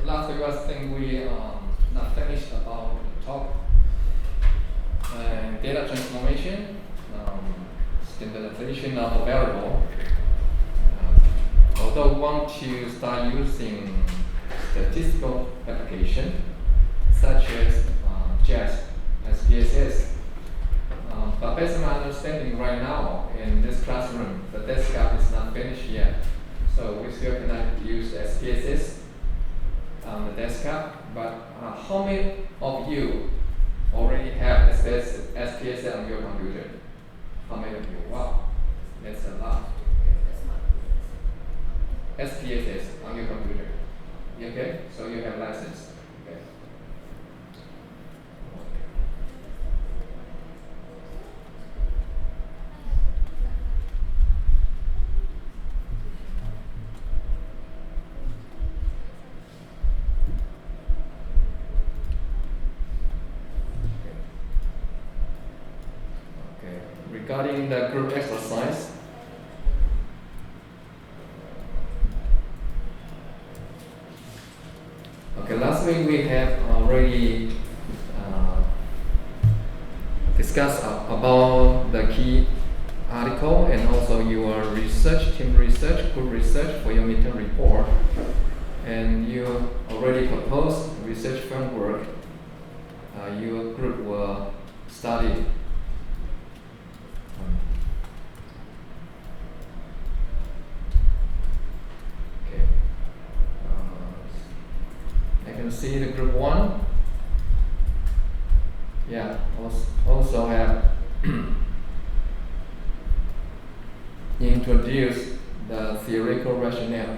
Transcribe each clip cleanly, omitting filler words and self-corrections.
last week I think we not finished about the talk and data transformation, standardization of a variable. Although we want to start using statistical application such as JAS, SPSS. But based on my understanding right now in this classroom, the desktop is not finished yet. So we still cannot use SPSS on the desktop. But how many of you already have SPSS on your computer? How many of you? Wow, that's a lot. SPSS on your computer. Okay, so you have license. Okay. Okay. Regarding the group exercise. Okay, last week we have already discussed about the key article and also your research, team research, group research for your midterm report. And you already proposed research framework. Your group will study. Okay. I can see the group 1. Yeah, also have introduced the theoretical rationale.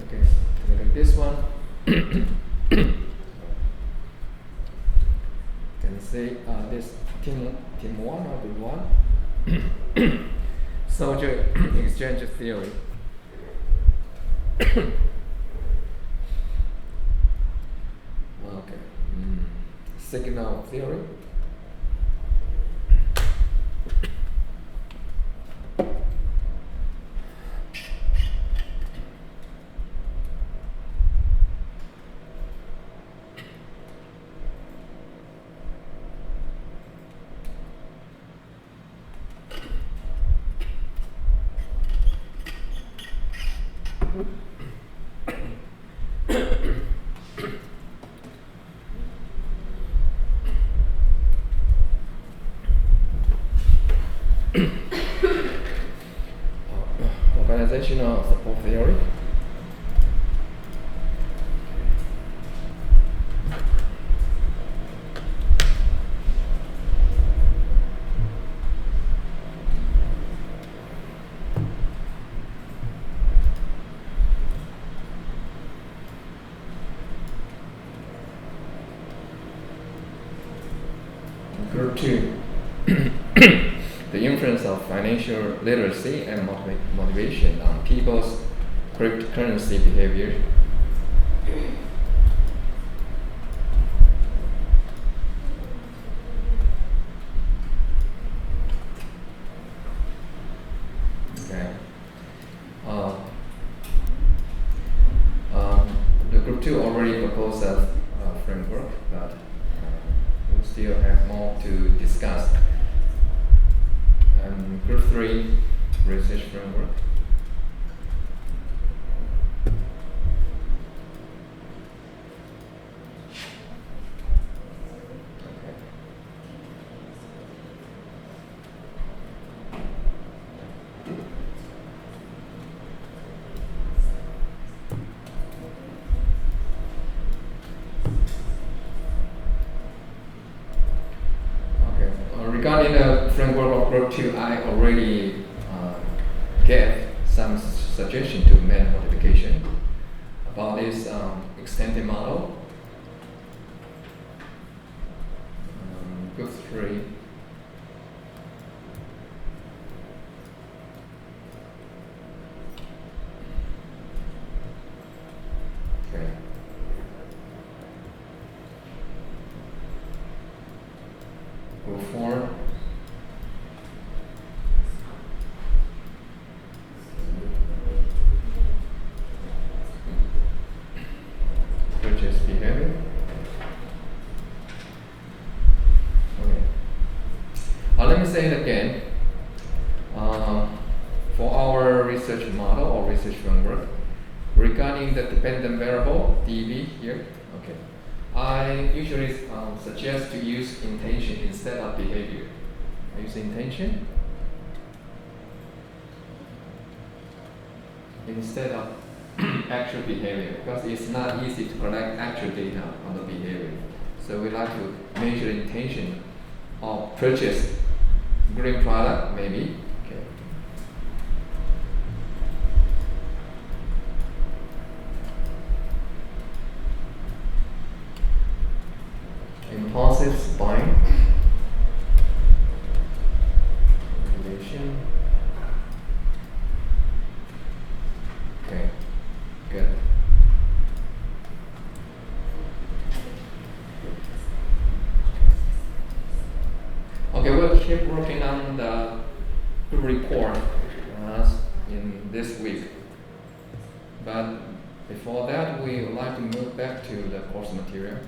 Okay, look at this one. Can see this team 1 or group 1. Soldier exchange theory. Okay. Signal theory. Organizational support theory. Group 2. The influence of financial literacy and motivation on people's cryptocurrency behavior. Okay. The group 2 already proposed a framework, but we still have more to discuss. Group 3 research framework. Okay. Regarding the framework of Group 2, I already gave some suggestion to make modification about this extended model. Group 3. Okay. Group 4. purchase behavior. Okay. Let me say it again. For our research model or research framework, regarding the dependent variable db here, okay, I usually suggest to use intention instead of behavior. I use intention instead of actual behavior because it's not easy to collect actual data on the behavior. So we like to measure intention of purchase green product maybe. Okay. Impulsive buying. Regulation. Okay, good. Okay, we'll keep working on the report in this week. But before that, we would like to move back to the course material.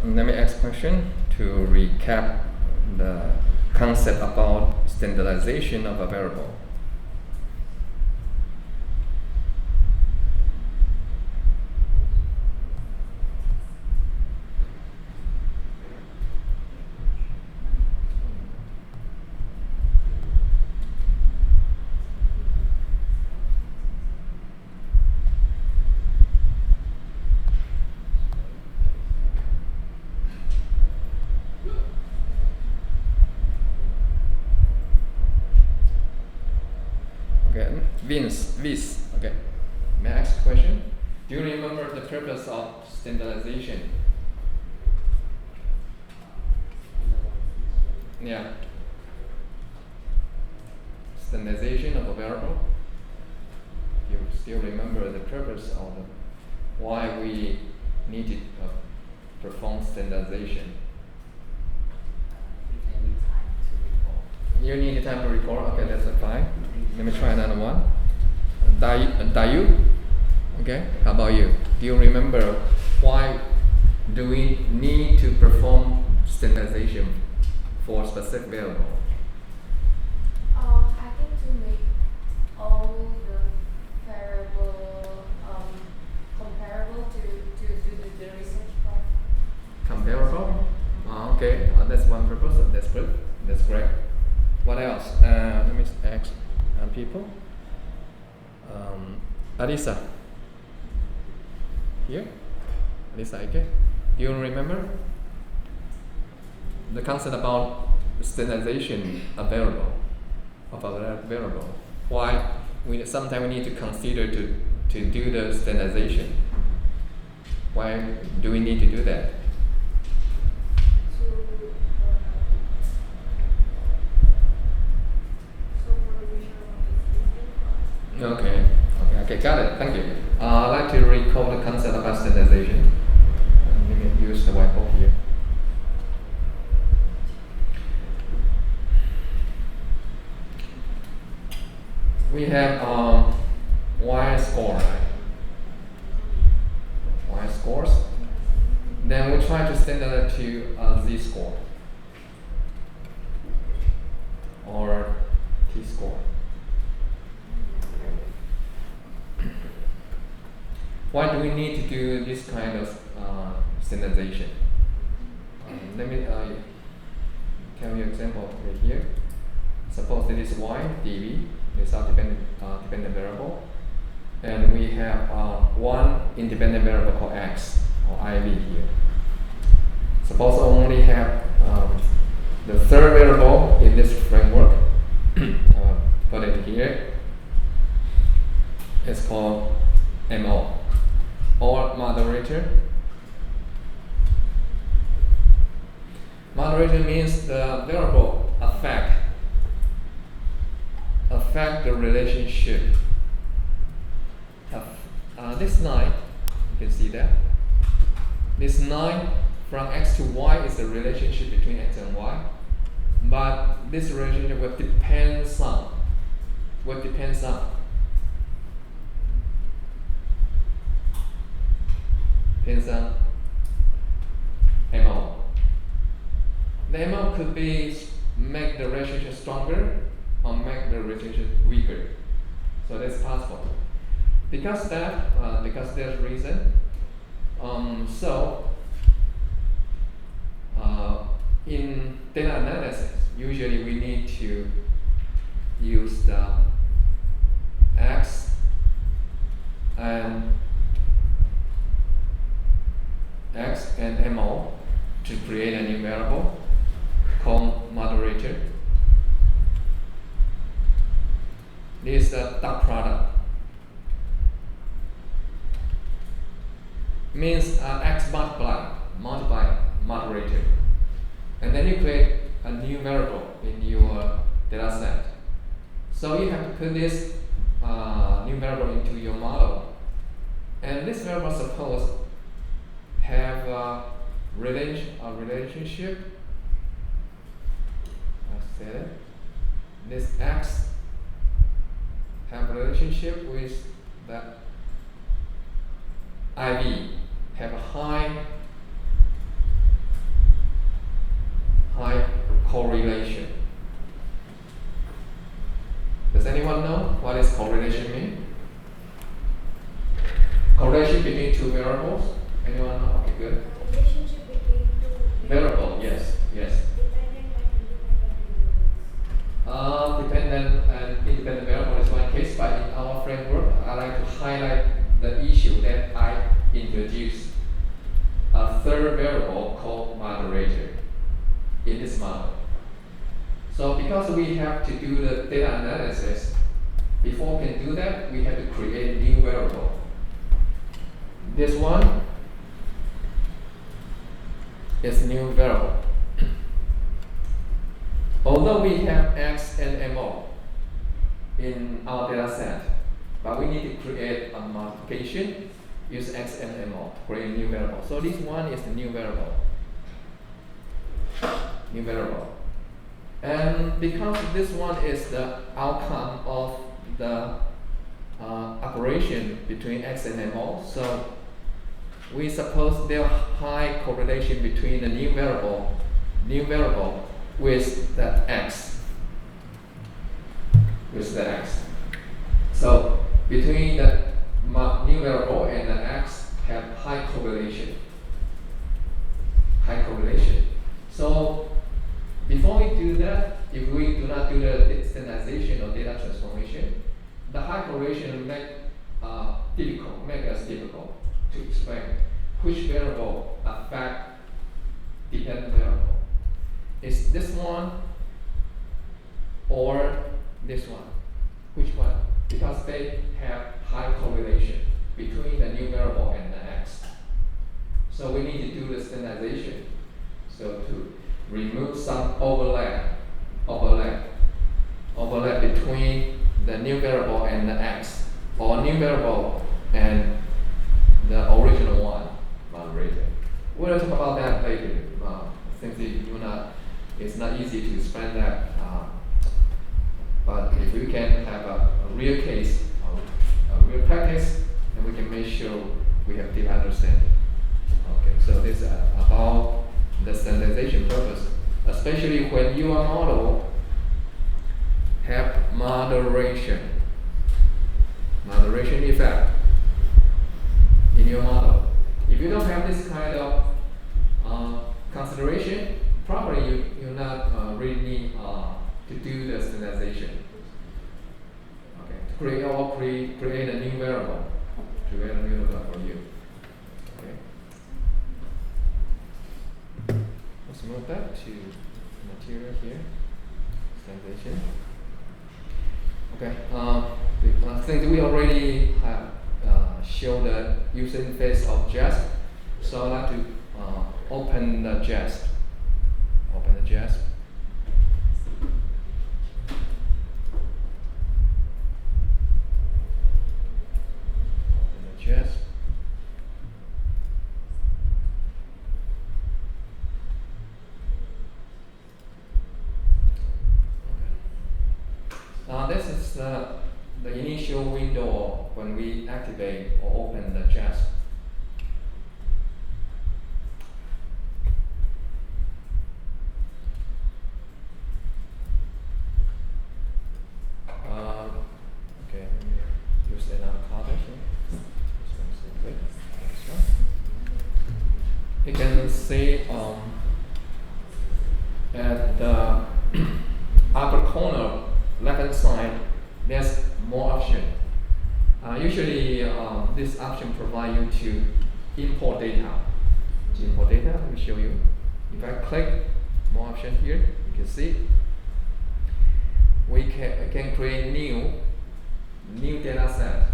Let me ask a question to recap the concept about standardization of a variable. Okay, Vince, okay. May I ask a question? Do you remember the purpose of standardization? Yeah. Standardization of a variable? You still remember the purpose of why we need to perform standardization? You need time to recall? Okay, that's fine. Let me try another one. Dayu? Okay, how about you? Do you remember why do we need to perform standardization for a specific variable? I think to make all the variable comparable to do the research part. Comparable? Okay, that's one purpose. That's good. That's great. What else? Let me ask people. Alisa. Here? Alisa, okay. Do you remember the concept about standardization of a variable? Why sometimes we need to consider to do the standardization? Why do we need to do that? Okay, got it. Thank you. I'd like to recall the concept about standardization. Let me use the whiteboard here. We have y-score, right? Y-scores. Then we try to standardize to z-score or t-score. Why do we need to do this kind of standardization? Let me tell you an example right here. Suppose that is y, dv, is our dependent variable. And we have one independent variable called x, or iv here. Suppose I only have the third variable in this framework. Put it here. It's called mo, or moderator. Moderator means the variable affect the relationship. this line, you can see that. This line from x to y is the relationship between x and y. But this relationship will depend on MO. The MO could be make the relationship stronger or make the relationship weaker. So that's possible. Because there's reason. In data analysis, usually we need to use the x and MO to create a new variable called moderator. This is the dot product. Means x multiply moderator. And then you create a new variable in your data set. So you have to put this new variable into your model. And this variable suppose have a relationship. I said it. This x have a relationship with the IV, have a high correlation. Does anyone know what is correlation mean? Correlation between two variables? Anyone know? Okay, good. Relationship between two Variable, yes. Dependent and independent variables. Dependent and independent variable is one case, but in our framework, I like to highlight the issue that I introduced. A third variable called moderator in this model. So because we have to do the data analysis, before we can do that, we have to create a new variable. This one is new variable. Although we have x and MO in our data set, but we need to create a modification, use x and MO, create a new variable. So this one is the new variable. And because this one is the outcome of the operation between x and MO, so we suppose there are high correlation between the new variable with the x. So between the new variable and the x have high correlation. So before we do that, if we do not do the standardization or data transformation, the high correlation make us difficult to explain which variable affect dependent variable. Is this one or this one? Which one? Because they have high correlation between the new variable and the x. So we need to do the standardization. So to remove some overlap between the new variable and the x, or new variable and the original one, moderator. We'll talk about that later. Since it's not easy to explain that. But if we can have a real case, a real practice, then we can make sure we have deep understanding. Okay, so this is about the standardization purpose, especially when your model have moderation effect in your model. If you don't have this kind of consideration, probably you're not really need to do the standardization. Okay, to create a new variable, for you. Okay. Let's move back to material here. Standardization. Okay. Since we already have shown the user interface of JASP, so I'd like to open the JASP. Open the JASP. Open the JASP. the initial window when we activate or open the JASP. Okay, let me use another color here. This one's good. This one. You can see at the upper corner, left-hand side, there's more option. Usually, this option provide you to import data. To import data, let me show you. If I click more option here, you can see we can create new data set.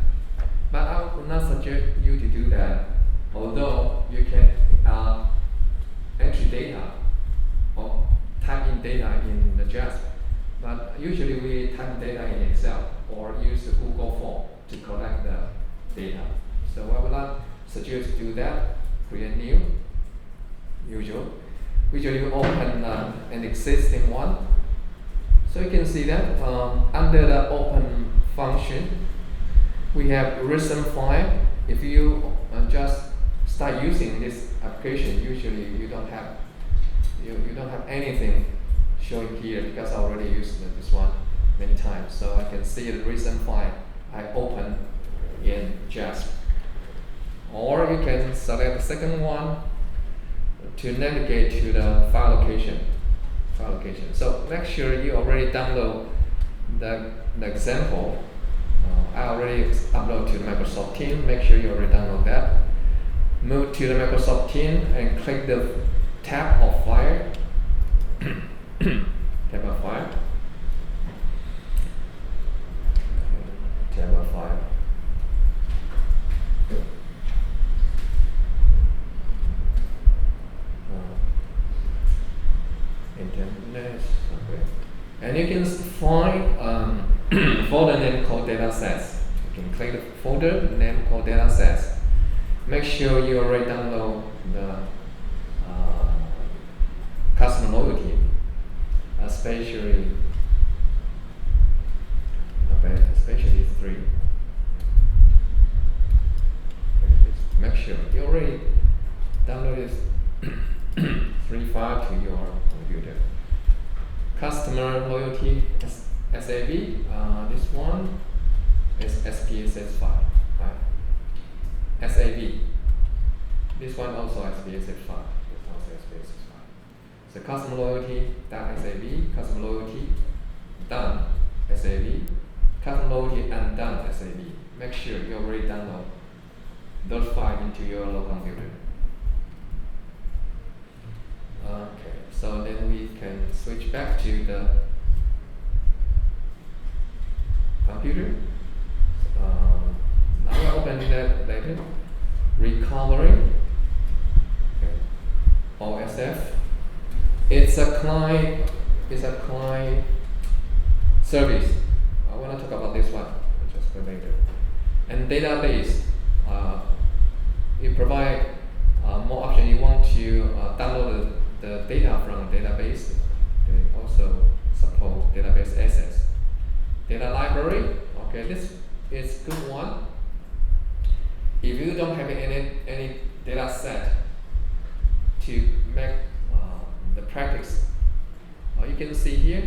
But I would not suggest you to do that. Although you can entry data or type in data in the JASP. But usually we type data in Excel or use the Google form to collect the data. So I would not suggest to do that. Create new. Usually we open an existing one. So you can see that under the open function, we have recent file. If you just start using this application, usually you don't have anything showing here because I already used this one many times. So I can see the recent file I open in JASP. Or you can select the second one to navigate to the file location. So make sure you already download the example. I already upload to the Microsoft Teams. Make sure you already download that. Move to the Microsoft Teams and click the tab of file. Tab of file. Tab of file. Internet. Okay. And you can find folder name called data sets. You can click the folder name called data sets. Make sure you already download the customer loyalty, especially 3. Make sure you already download this 3 file to your computer. Customer loyalty SAV. This one is SPSS file. Right? SAV. This one also SPSS file. This also SPSS file. So customer loyalty .sav, customer loyalty done SAV, customer loyalty undone SAV. Make sure you already download those files into your local computer. Okay, so then we can switch back to the computer. Now we'll open that later. Recovery. Okay. OSF. It's a client service. I want to talk about this one just for later. And database. You provide more option. You want to download the data from a database. They also support database access. Data library. Okay, this is good one. If you don't have any data set to make the practice, you can see here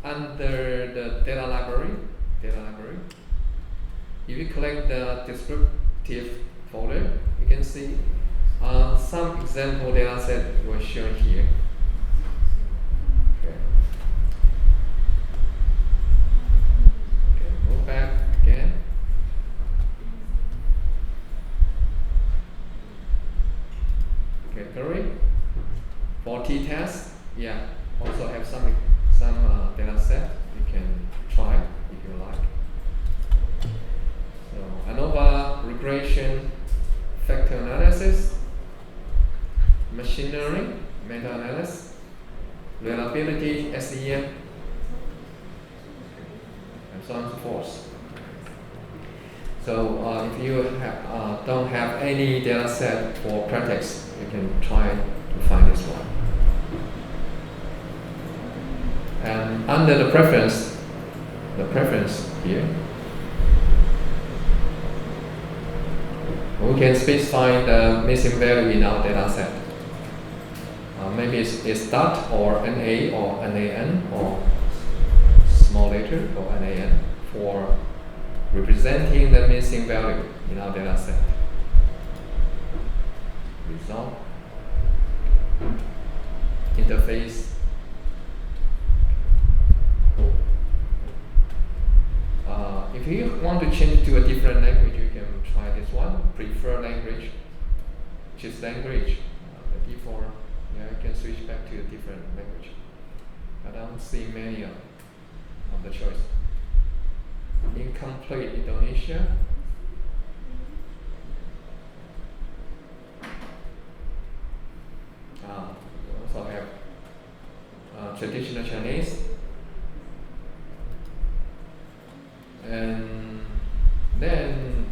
under the data library. If you click the descriptive folder, you can see some example data set were shown here. Okay. Go back again. Category for t-test, also have some data set you can try if you like. So ANOVA regression, factor analysis, machine learning, meta-analysis, reliability, SEM, and so on and so forth. So if you don't have any data set for practice, you can try to find this one. And under the preference, the preference here. We can specify the missing value in our data set. Maybe it's dot or NA or NAN or small letter or NAN for representing the missing value in our data set. Result, interface. If you want to change to a different language, you can try this one. Prefer language, choose language. The default, you can switch back to a different language. I don't see many of the choice. Incomplete Indonesia. We also have traditional Chinese. And then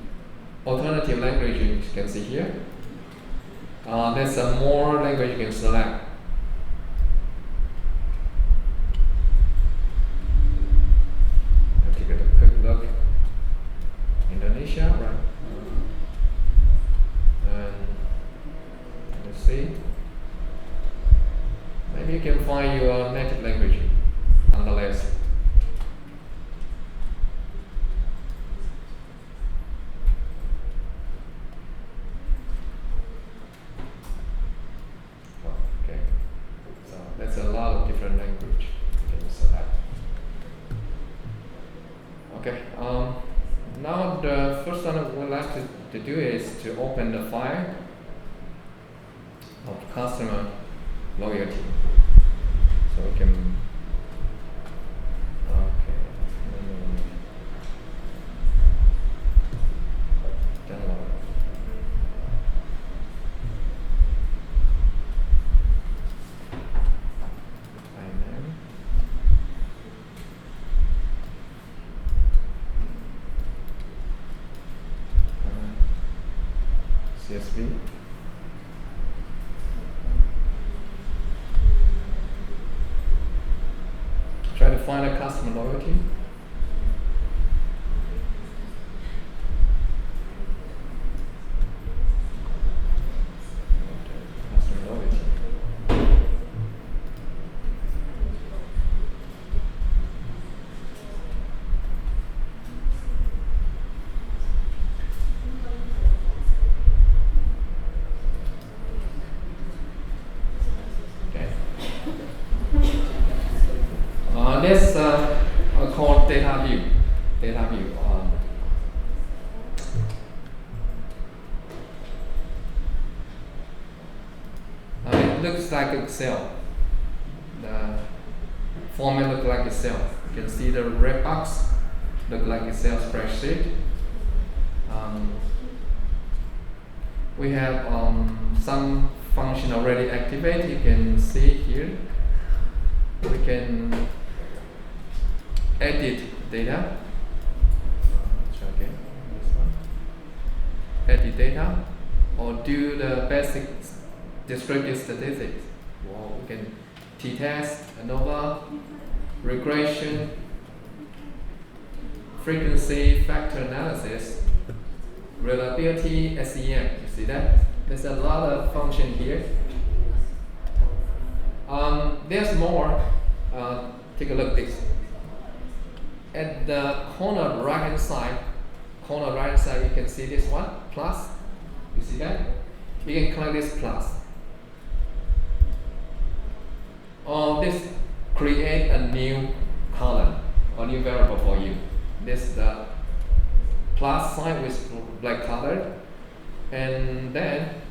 alternative language you can see here. There's some more language you can select. Take a quick look. Indonesia, right? And let's see. Maybe you can find your native language on the list. Okay, so that's a lot of different language you can select. Okay, now the first one we'd like to do is to open the file of customer loyalty. So we can, download. CSV. Try to find a customer loyalty. Customer loyalty. Okay. Let's call data view. Data view. It looks like Excel. The format looks like Excel. You can see the red box look like Excel spreadsheet. We have some function already activated. You can see here. We can edit data. Try again. This one. Edit data, or do the basic descriptive statistics. Well, we can t-test, ANOVA, regression, frequency factor analysis, reliability, SEM. You see that? There's a lot of function here. There's more. Take a look at this. At the corner right hand side, you can see this one, plus. You see that? You can click this plus. This create a new column, a new variable for you. This is the plus sign with black color, and then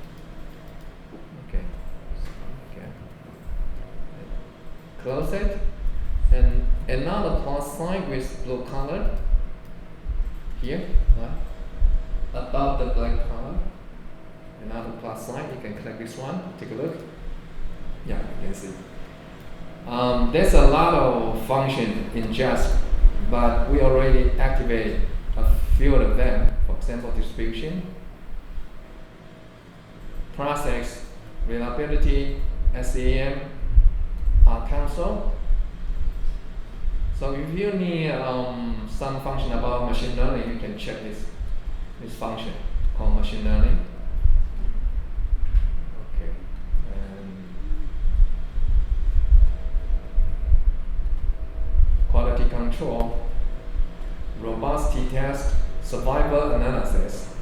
close it, and another plus sign with blue color here, right? Above the black color, another plus sign. You can click this one. Take a look. Yeah, you can see. There's a lot of function in JASP, but we already activated a few of them. For example, distribution, process, reliability, SEM, console, So if you need some function about machine learning, you can check this function called machine learning. Okay. Quality control, robustity test, survival analysis,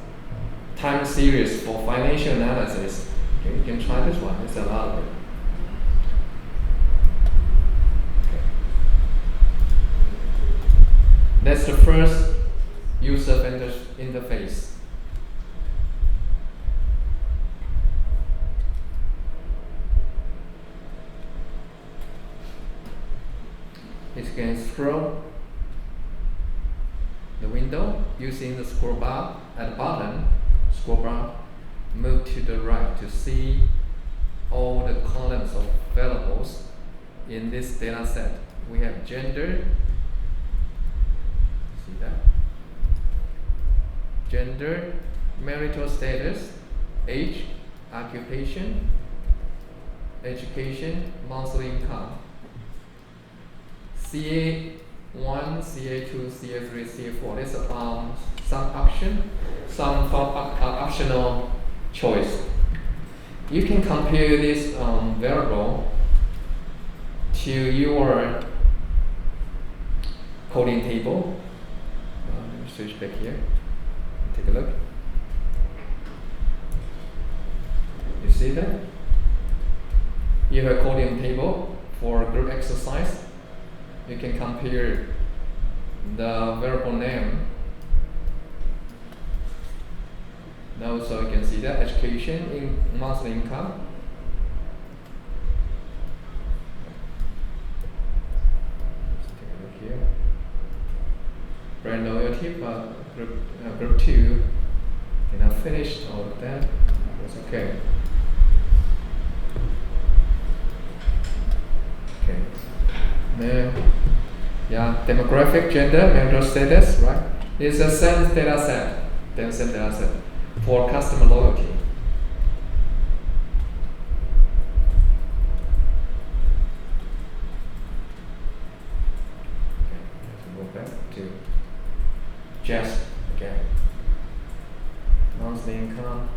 time series for financial analysis. Okay, you can try this one. It's a lot of it. Okay. That's the first user interface. You can scroll the window using the scroll bar at the bottom. Scroll bar, move to the right to see all the columns of variables in this data set. We have gender, see that? Gender, marital status, age, occupation, education, monthly income. CA1, CA2, CA3, CA4. This is some optional choice. You can compare this variable to your coding table. Let me switch back here. Take a look. You see that? You have a coding table for group exercise. You can compare the variable name. Now, so you can see that education in monthly income. Let's take a look here. Brand loyalty, but group 2. Okay, now finished all of that. That's okay. Okay. Now, yeah, demographic, gender, marital status, right? It's the same data set for customer loyalty. Okay, let's go back to just again. Monthly income.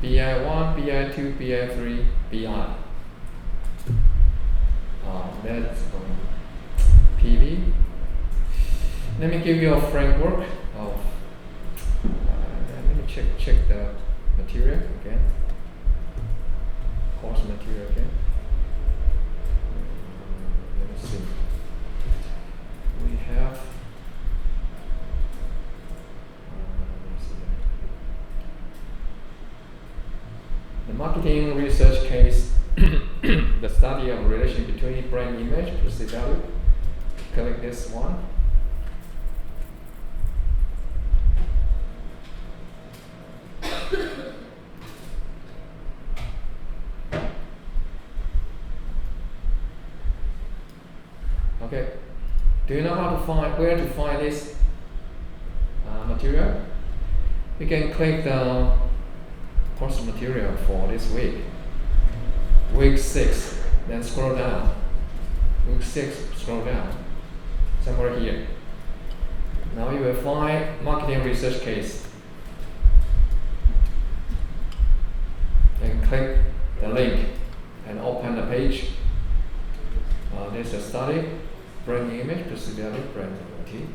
BI1, BI2, BI3, BI. That's PV. Let me give you a framework of. Let me check the material again. Course material again. Let me see. We have. Let me see. The marketing research case. The study of relation between brand image, perceived value. Click this one. Okay. Do you know where to find this material? You can click the course material for this week. Week 6, then scroll down. Week 6, scroll down. Somewhere here. Now you will find marketing research case. And click the link and open the page. There's a study, brand image, perceived value, brand loyalty.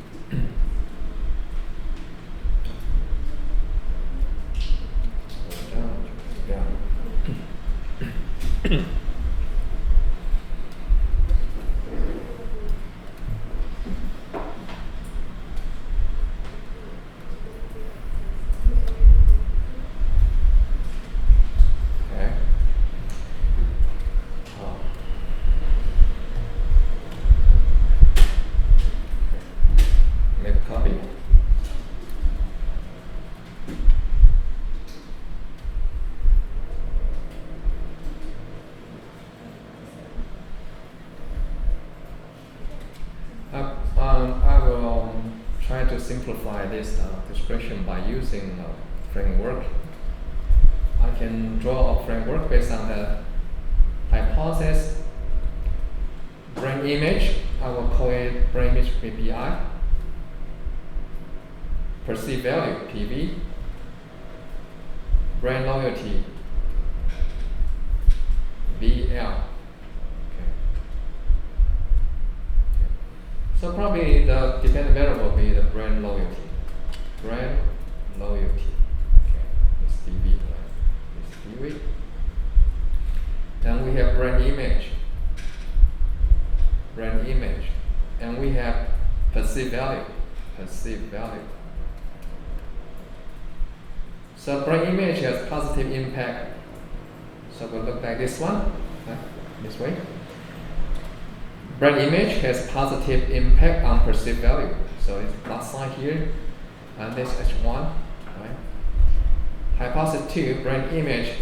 Okay. Make a copy. I will try to simplify this description by using a framework. I can draw a framework based on the hypothesis, brand image, I will call it brand image BI. Perceived value, PV. Brand loyalty, BL. Okay. So probably the dependent variable will be the brand loyalty. Brand loyalty. Okay, it's DB, right? It's DB. Then we have brand image. Brand image. And we have perceived value. Perceived value. So brand image has positive impact. So we'll look like this one, this way. Brand image has positive impact on perceived value. So it's plus sign here, and this H1, right? Hypothesis 2, brand image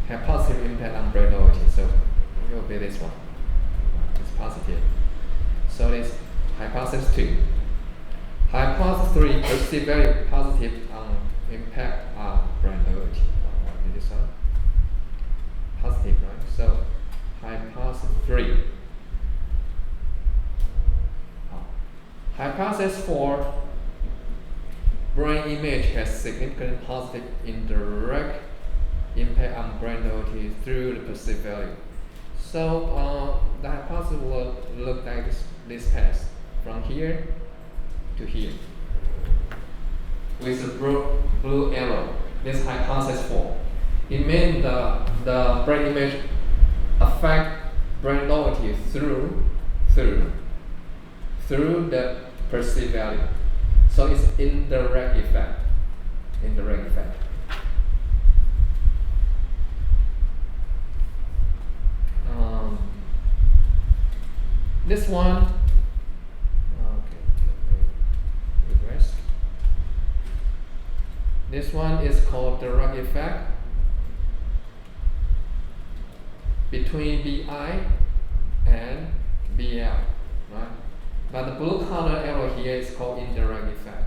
have positive impact on brand loyalty. So it will be this one. It's positive. So it's hypothesis 2. Hypothesis 3, perceived value positive on impact on brand loyalty. This one. Positive, right? So hypothesis 3. Hypothesis 4, brand image has significant positive indirect impact on brand loyalty through the perceived value. So the hypothesis will look like this path from here to here with the blue arrow. This hypothesis 4. It means the brand image affect brand loyalty through the perceived value. So it's indirect effect. Indirect effect. This one, okay, regress. This one is called direct effect between BI and BL, right? But the blue color arrow here is called indirect effect.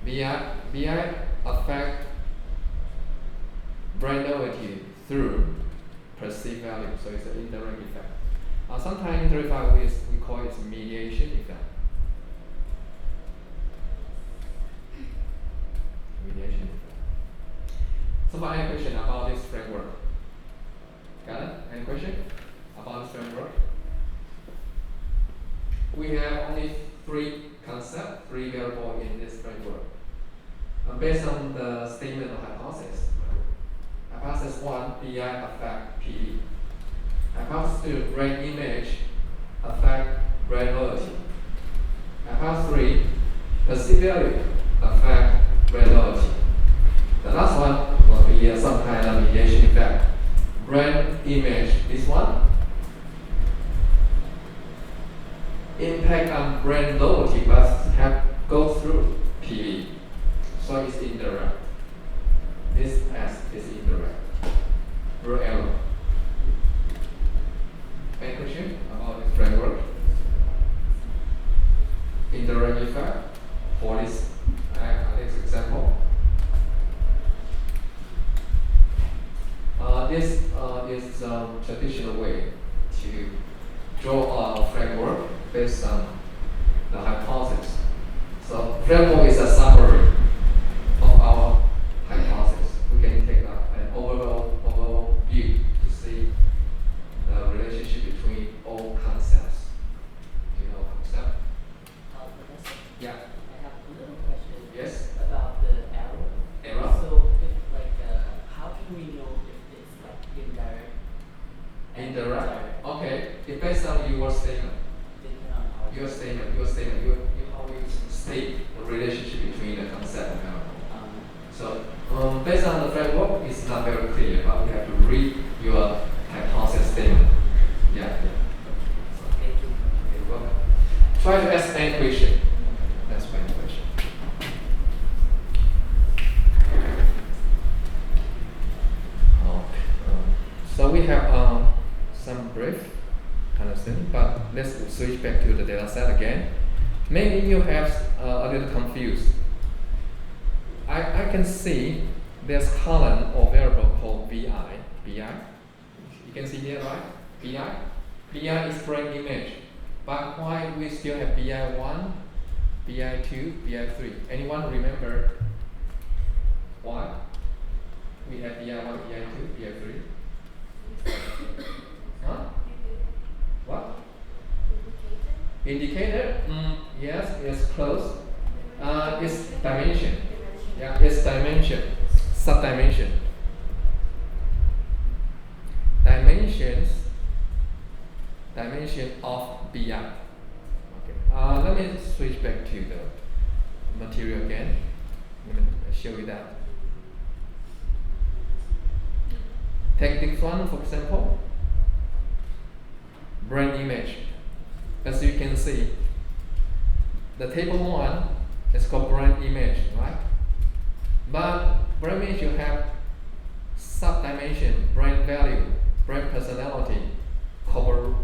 BI affect brand loyalty through perceived value, so it's an indirect effect. Sometimes indirect effect we call it mediation effect. Mediation effect. So, any question about this framework? Got it? Any question about this framework? We have only 3 concepts, 3 variables in this framework. Based on the statement of hypothesis. Hypothesis 1, BI affect PD. Hypothesis 2, brand image affect brand loyalty. Hypothesis 3, perceived value affect brand loyalty. The last one will be some kind of mediation effect. Brand image, this one, impact on brand loyalty but go through PV. So it's indirect. This path is indirect. Blue arrow. Any question about this framework? Indirect effect for this example. This is a traditional way to draw a framework based on the hypothesis. So framework is a summary of our hypothesis. We can take an overall view to see the relationship between all concepts. Do you know concept? Professor, Yeah. I have a little question. Yes. About the arrow. Arrow? So, how can we know if it's like indirect? and Indirect. Okay. It based on your statement. Depending on how. Your statement. How you state the relationship between the concept and variable. So based on the framework, it's not very clear, but we have to read your hypothesis statement. Yeah. So, thank you. You're welcome. Try to ask any question. That's my question. So we have some brief understanding, but let's switch back to the data set again. Maybe you have a little confused. I can see there's column or variable called BI. BI. You can see here, right? BI. BI is brain image. But why we still have BI1, BI2, BI3? Anyone remember why we have BI1, BI2, BI3? Huh? What? Indicator? Yes, it's close. It's dimension. Yeah, it's dimension. Subdimension. Dimension of BI. Okay. Let me switch back to the material again. Let me show you that. Take this one for example. Brain image. As you can see, the table 1 is called brain image, right? But brain image you have subdimension, brain value, brain personality, corporate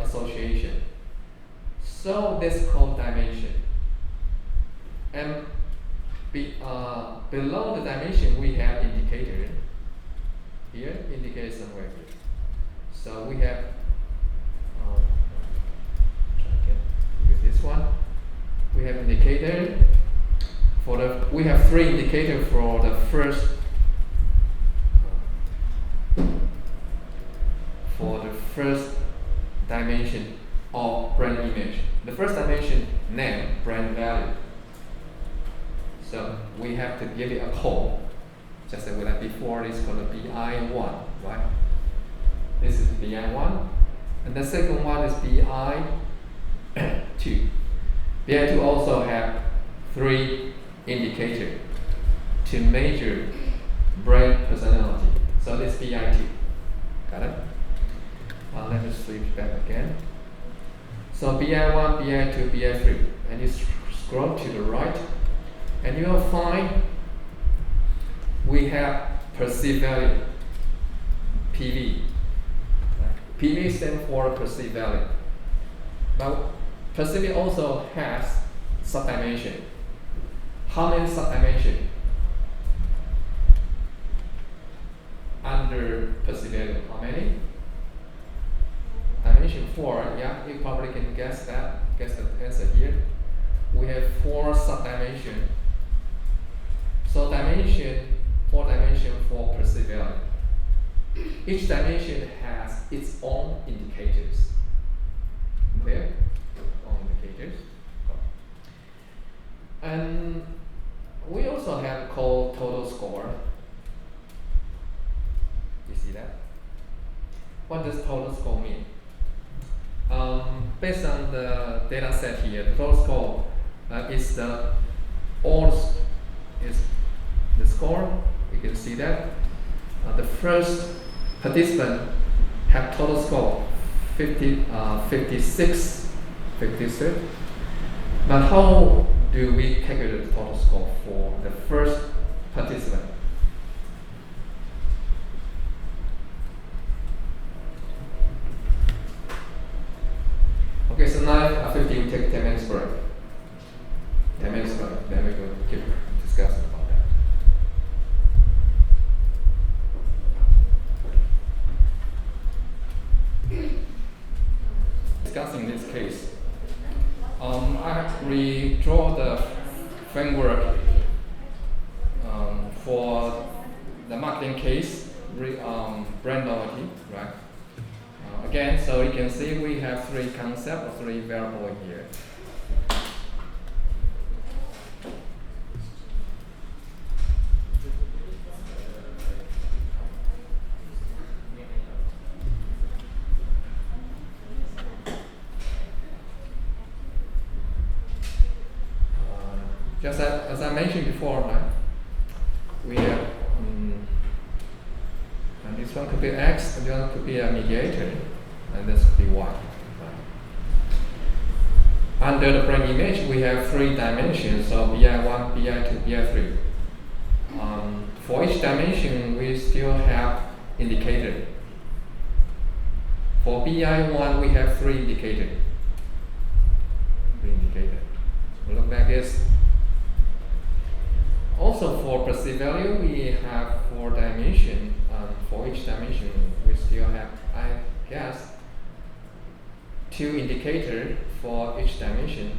association. So this called dimension. And below the dimension we have indicator. Here, indicator somewhere here. So we have with this one. We have indicator we have 3 indicators for the first dimension of brain image. The first dimension name, brain value. So we have to give it a code. Just like we had before, it's called a BI1, right? This is BI1. And the second one is BI2. BI2 also have 3 indicators to measure brain personality. So this BI2. Got it? Let me switch back again. So BI1, BI2, BI3. And you scroll to the right. And you will find we have perceived value, PV. PV stands for perceived value. But perceived also has subdimension. How many subdimensions under perceived value? How many? Dimension 4. Yeah, you probably can guess the answer here. We have 4 subdimensions. So 4 dimensions for perceived value. Each dimension has its own indicators. Okay? Own indicators. And we also have called total score. You see that? What does total score mean? Based on the data set here, the total score is the score. You can see that the first participant have total score 56. But how do we calculate the total score for the first participant? Okay, so now 50 we take 10 minutes break. 10 minutes break, then we will keep discussing about that. Discussing this case, I redraw the framework for the marketing case, brand loyalty, right? Again, so you can see we have 3 concepts or 3 variables here. Just as I mentioned before, right? We have and this one could be X, and the other could be a mediator, and this could be Y. Right? Under the brain image, we have 3 dimensions, so BI1, BI2, BI3. For each dimension, we still have indicator. For BI1, we have 3 indicators. Look like this. Also for perceived value, we have 4 dimensions. For each dimension, we still have, I guess, 2 indicators for each dimension.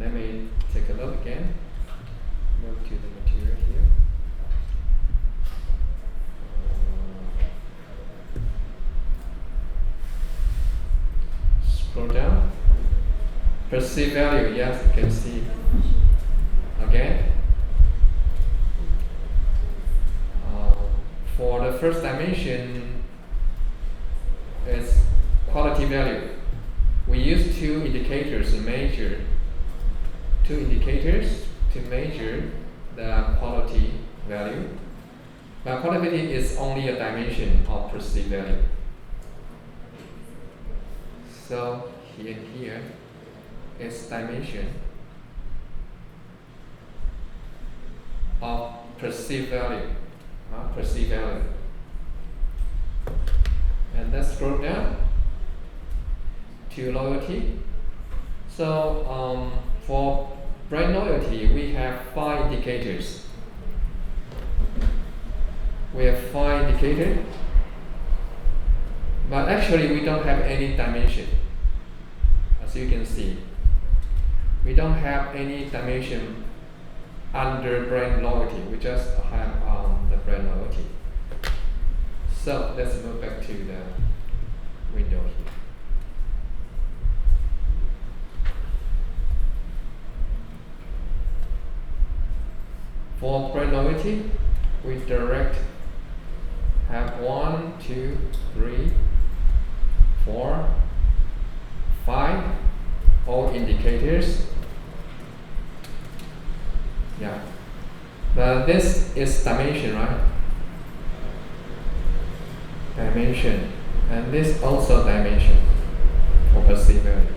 Let me take a look again. Move to the material here. Scroll down. Perceived value, yes, you can see. Again. For the first dimension, it's quality value. We use 2 indicators to measure. 2 indicators to measure the quality value. But quality is only a dimension of perceived value. So here is dimension of perceived value. Perceived value. And let's scroll down to loyalty. So for brand loyalty, we have 5 indicators. We have 5 indicators, but actually we don't have any dimension. As you can see, we don't have any dimension under brand loyalty. We just have the brand loyalty. So let's move back to the window here. For brand loyalty, we direct have 1, 2, 3, 4, 5 all indicators. Yeah. But this is dimension, right? Dimension. And this also dimension for perceived value.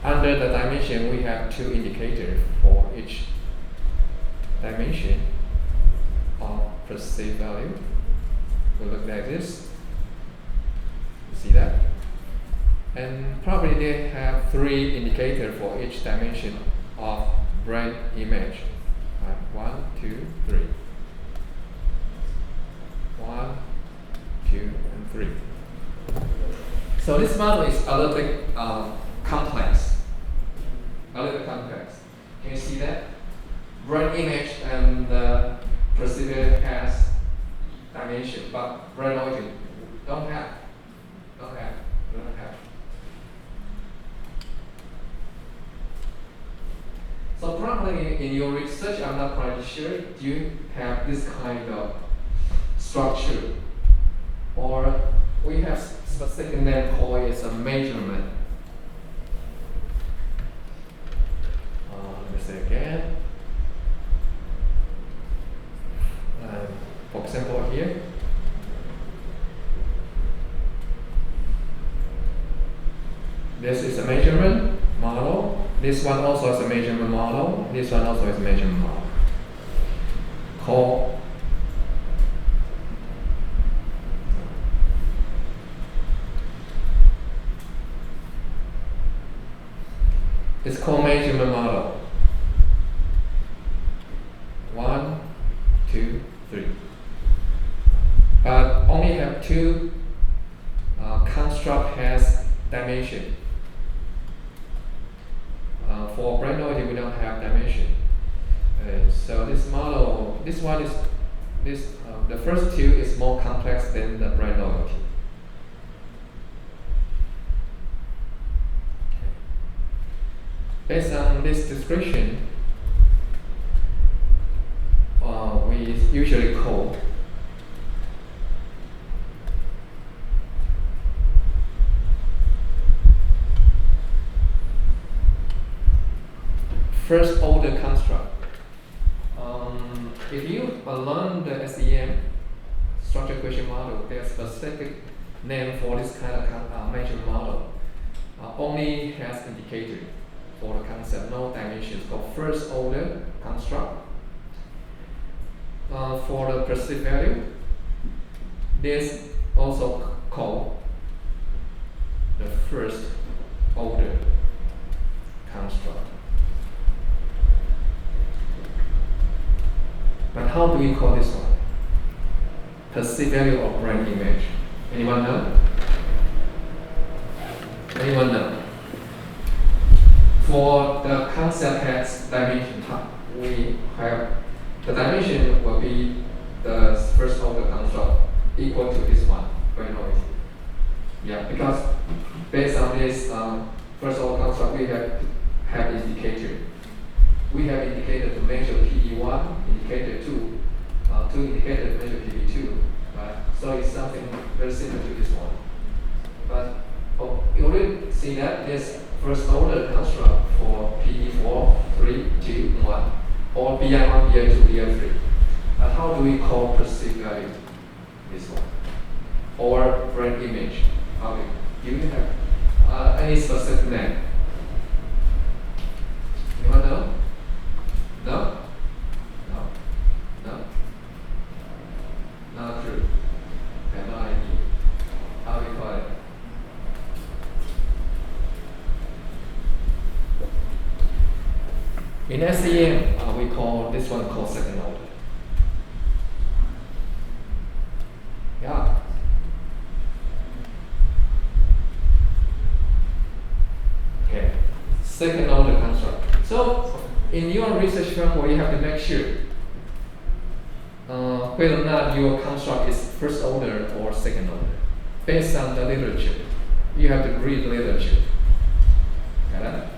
Under the dimension, we have 2 indicators for each dimension of perceived value. We look like this. You see that? And probably they have 3 indicators for each dimension of brand image. 1, 2, 3. 1, 2, and 3. So this model is a little bit complex. A little bit complex. Can you see that? Brand image and the perceived value has dimension, but brand loyalty don't have. So probably in your research, I'm not quite sure, do you have this kind of structure? Or we have specific name called as a measurement. Let me say again. For example here, this is a measurement model. This one also is a measurement model. This one also is a measurement model. It's called measurement model. 1, 2, 3. But only have 2 construct has dimension. For brand loyalty, we don't have dimension. So this model, the first 2 is more complex than the brand loyalty. Based on this description, we usually call first order construct. If you learn the SEM, structure equation model, there's a specific name for this kind of measurement model. Only has indicator for the concept, no dimensions. For first order construct. For the perceived value, this also called the first order construct. But how do we call this one? Perceived value or brand image. Anyone know? Anyone know? For the concept has dimension type, we have the dimension will be the first order construct equal to this one, normality. Yeah, because based on this first order construct, we have indicator. We have indicator to measure PD1, indicator 2, two indicator to measure PD2, right? So it's something very similar to this one. But you already see that this first order construct for PD4, 3, 2, 1, or BI1, BI2, BI3. How do we call perceived value? This one. Or brand image. How do you have any specific name? Anyone know? No? No? No? Not true. I have no idea. How do we call it? In SEM, we call this one called second order. Yeah. Okay. Second order construct. So in your research framework, you have to make sure whether or not your construct is first order or second order. Based on the literature, you have to read the literature. Got it?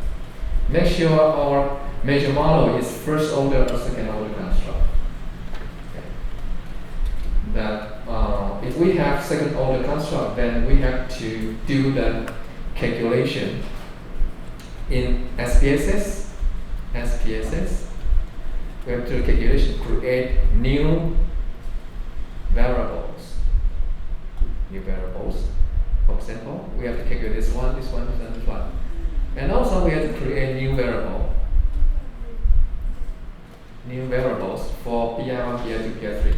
Make sure our major model is first order or second order construct. Okay. That if we have second order construct, then we have to do the calculation in SPSS. We have to do calculation, create new variables. For example, we have to calculate this one, this one, this one, this one. And also we have to create new variables for BI1, BI2, BI3.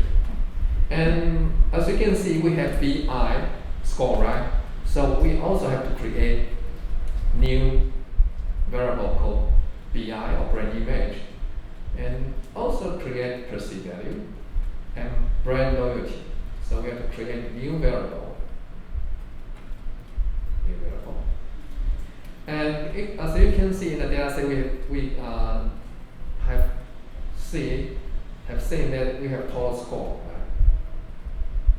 And as you can see, we have BI score, right? So we also have to create new variable called BI or brand image, and also create perceived value and brand loyalty. So we have to create new variable. And as you can see in the data set, we have seen that we have total score.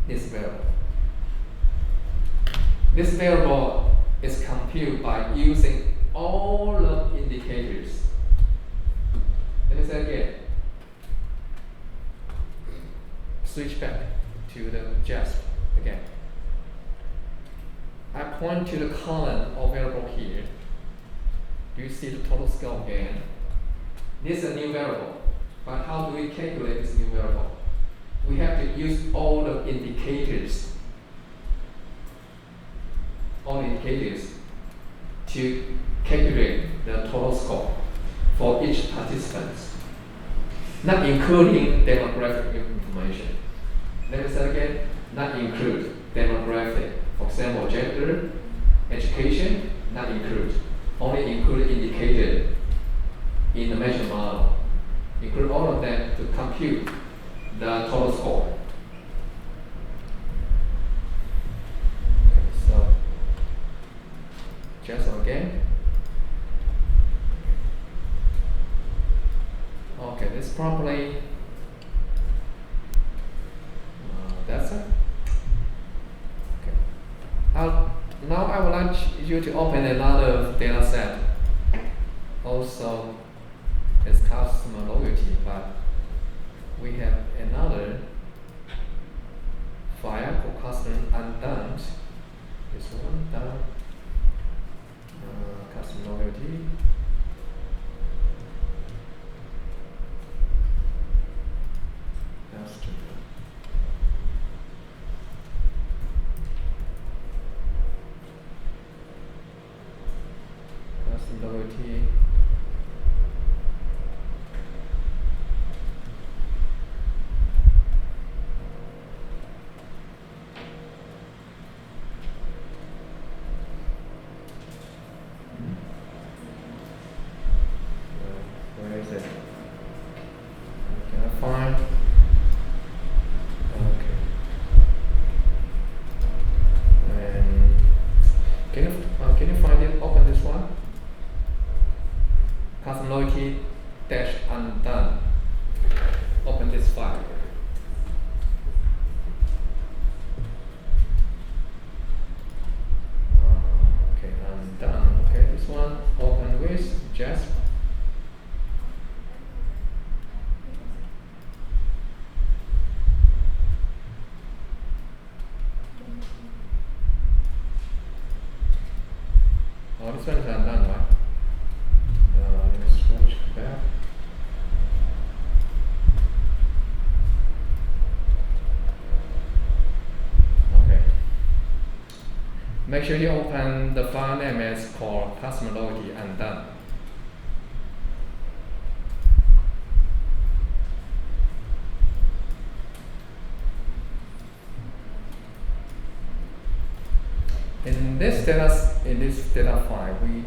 This variable. This variable is computed by using all the indicators. Let me say again. Switch back to the JASP again. I point to the column or variable here. Do you see the total score again? This is a new variable. But how do we calculate this new variable? We have to use all the indicators. To calculate the total score for each participant, not including demographic information. Let me say again, not include demographic. For example, gender, education, not include. Only include indicator in the measure model. Include all of them to compute the total score. Okay, so just again. Okay, this probably that's it. Okay. Now I would like you to open another data set. Also, it's customer loyalty, but we have another file for customer undone. This one done. Customer loyalty. Customer loyalty. Where is it? Can I find? First one is undone, right? Let me switch back. Okay. Make sure you open the file name as called customer loyalty undone. In this data file, we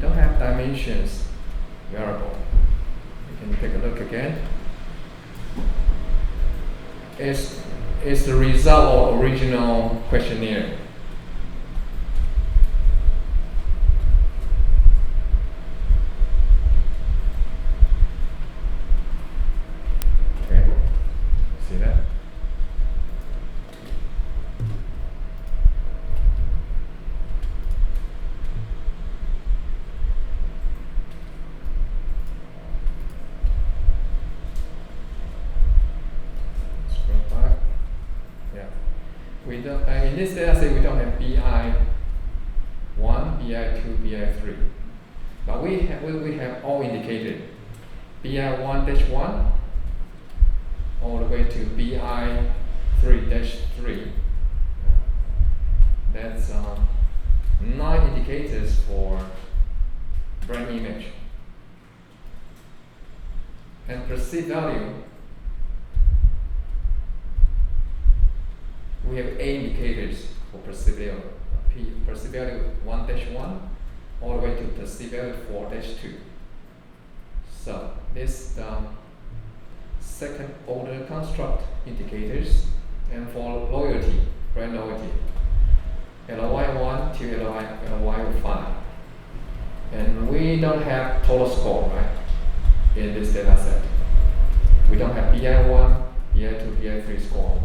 don't have dimensions variable. You can take a look again. It's the result of original questionnaire. Okay, see that? Scroll back. Yeah. We don't, in this data set, we don't have BI1, BI2, BI3. But we have all indicated. BI1-1 all the way to BI3-3. That's 9 indicators for brand image. And perceived value, we have 8 indicators for perceived value. Perceived value 1-1 all the way to perceived value 4-2. So this second order construct indicators, and for loyalty, brand loyalty, LOI1 to LOI5. And we don't have total score, right, in this data set. We don't have BI1, BI2, BI3 score.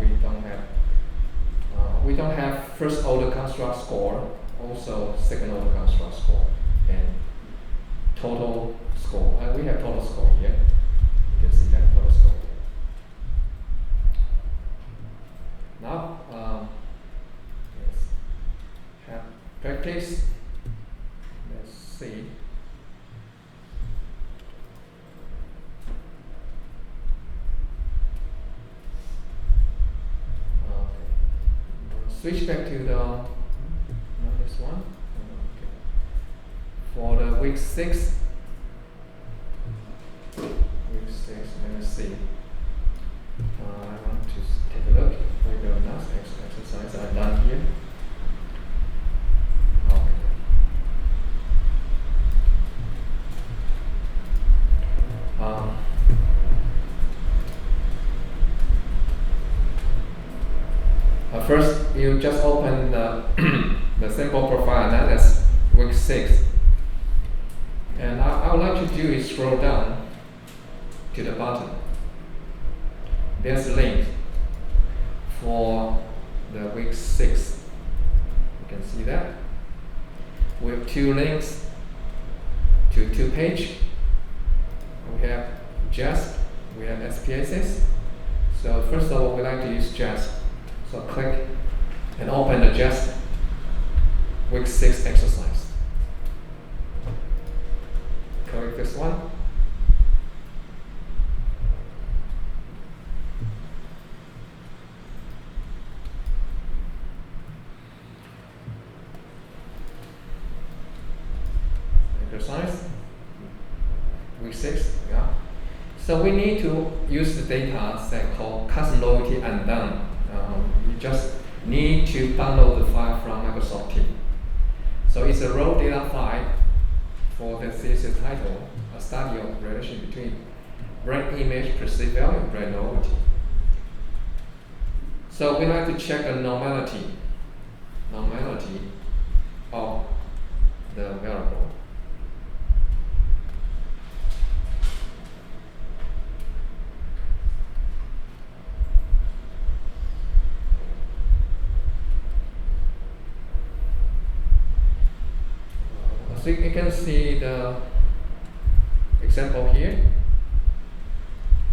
We don't have first order construct score, also second order construct score, and total score. We have total score here. You can see that total score. Now, let's have practice. Let's see. Switch back to not this one. Okay. For the week 6, let me see. I want to take a look. We go next exercise I've done here. Okay. First, you just open the sample profile analysis week 6. And I would like to do is scroll down to the bottom. There's a link for the week 6. You can see that. We have 2 links to 2 pages. We have JASP, we have SPSS. So first of all, we like to use JASP. So click and open the JASP week 6 exercise. Click this one. Exercise week 6, yeah. So we need to use the data set called customer loyalty undone. You just need to download the file from Microsoft Teams. So it's a raw data file for the thesis title, a study of relation between brand image, perceived value, and brand loyalty. So we like to check the normality of the variable. So you can see the example here.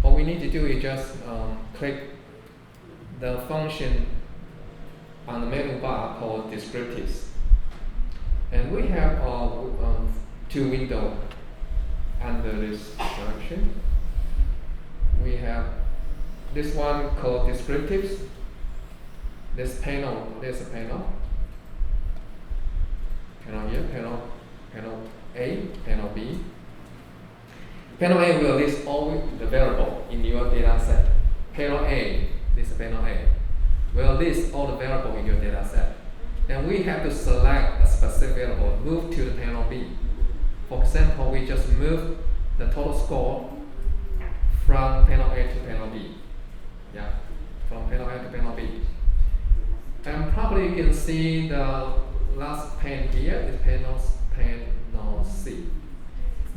All we need to do is just click the function on the menu bar called descriptives. And we have two windows under this selection. We have this one called descriptives. This panel, there's a panel. Panel here, panel A, panel B. Panel A will list all the variable in your data set. Panel A, this is panel A, will list all the variable in your data set. Then we have to select a specific variable, move to the panel B. For example, we just move the total score from panel A to panel B. Yeah, from panel A to panel B. And probably you can see the last pane here is panel C.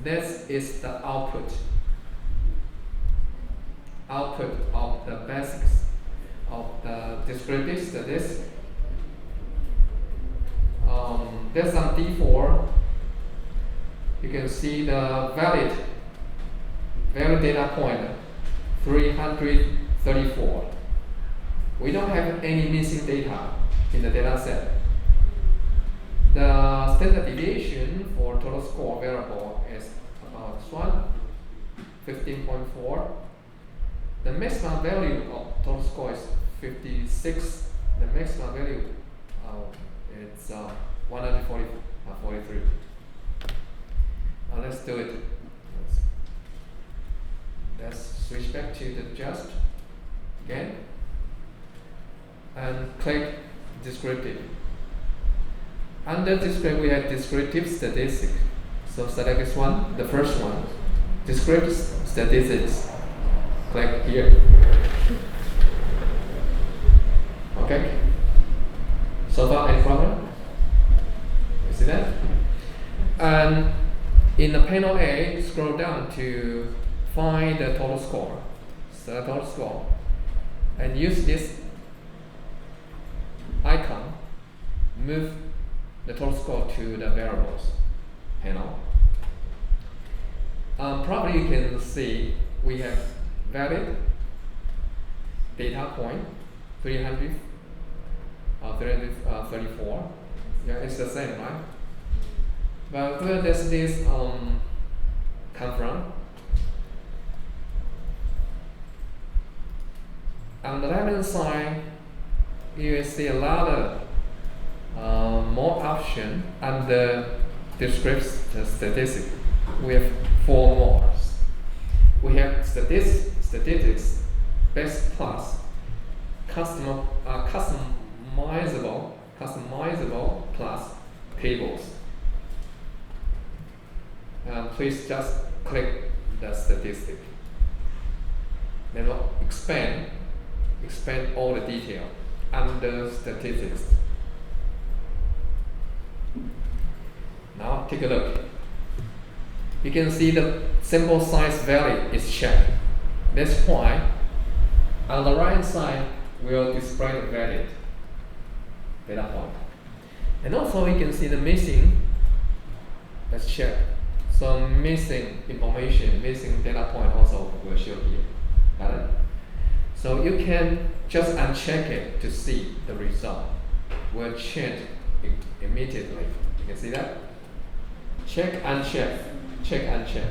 This is the output of the basics of the descriptive statistics. There's some D4. You can see the valid data point 334. We don't have any missing data in the data set. The standard deviation for total score variable is about 15.4. The maximum value of total score is 56. The maximum value it's 143. Let's do it. Let's switch back to the just again and click descriptive. Under descriptive, we have descriptive statistics. So select this one, the first one, descriptive statistics. Click here. Okay. So far, any problem? You see that? And in the panel A, scroll down to find the total score. Select total score, and use this icon. Move the total score to the variables panel. Probably you can see we have valid data point 334. Yeah, it's the same, right? But where does this come from? On the left hand side, you will see a lot of more option under descriptive statistics. We have 4 more. We have statistics, best plus, customizable plus tables. Please just click the statistic. Then expand all the detail under statistics. Now take a look. You can see the sample size value is checked. That's why on the right side we'll display the valid data point. And also we can see the missing. Let's check. So missing information, missing data point also will show here. Got it? So you can just uncheck it to see the result. Will change immediately. You can see that? Check, uncheck, check, uncheck.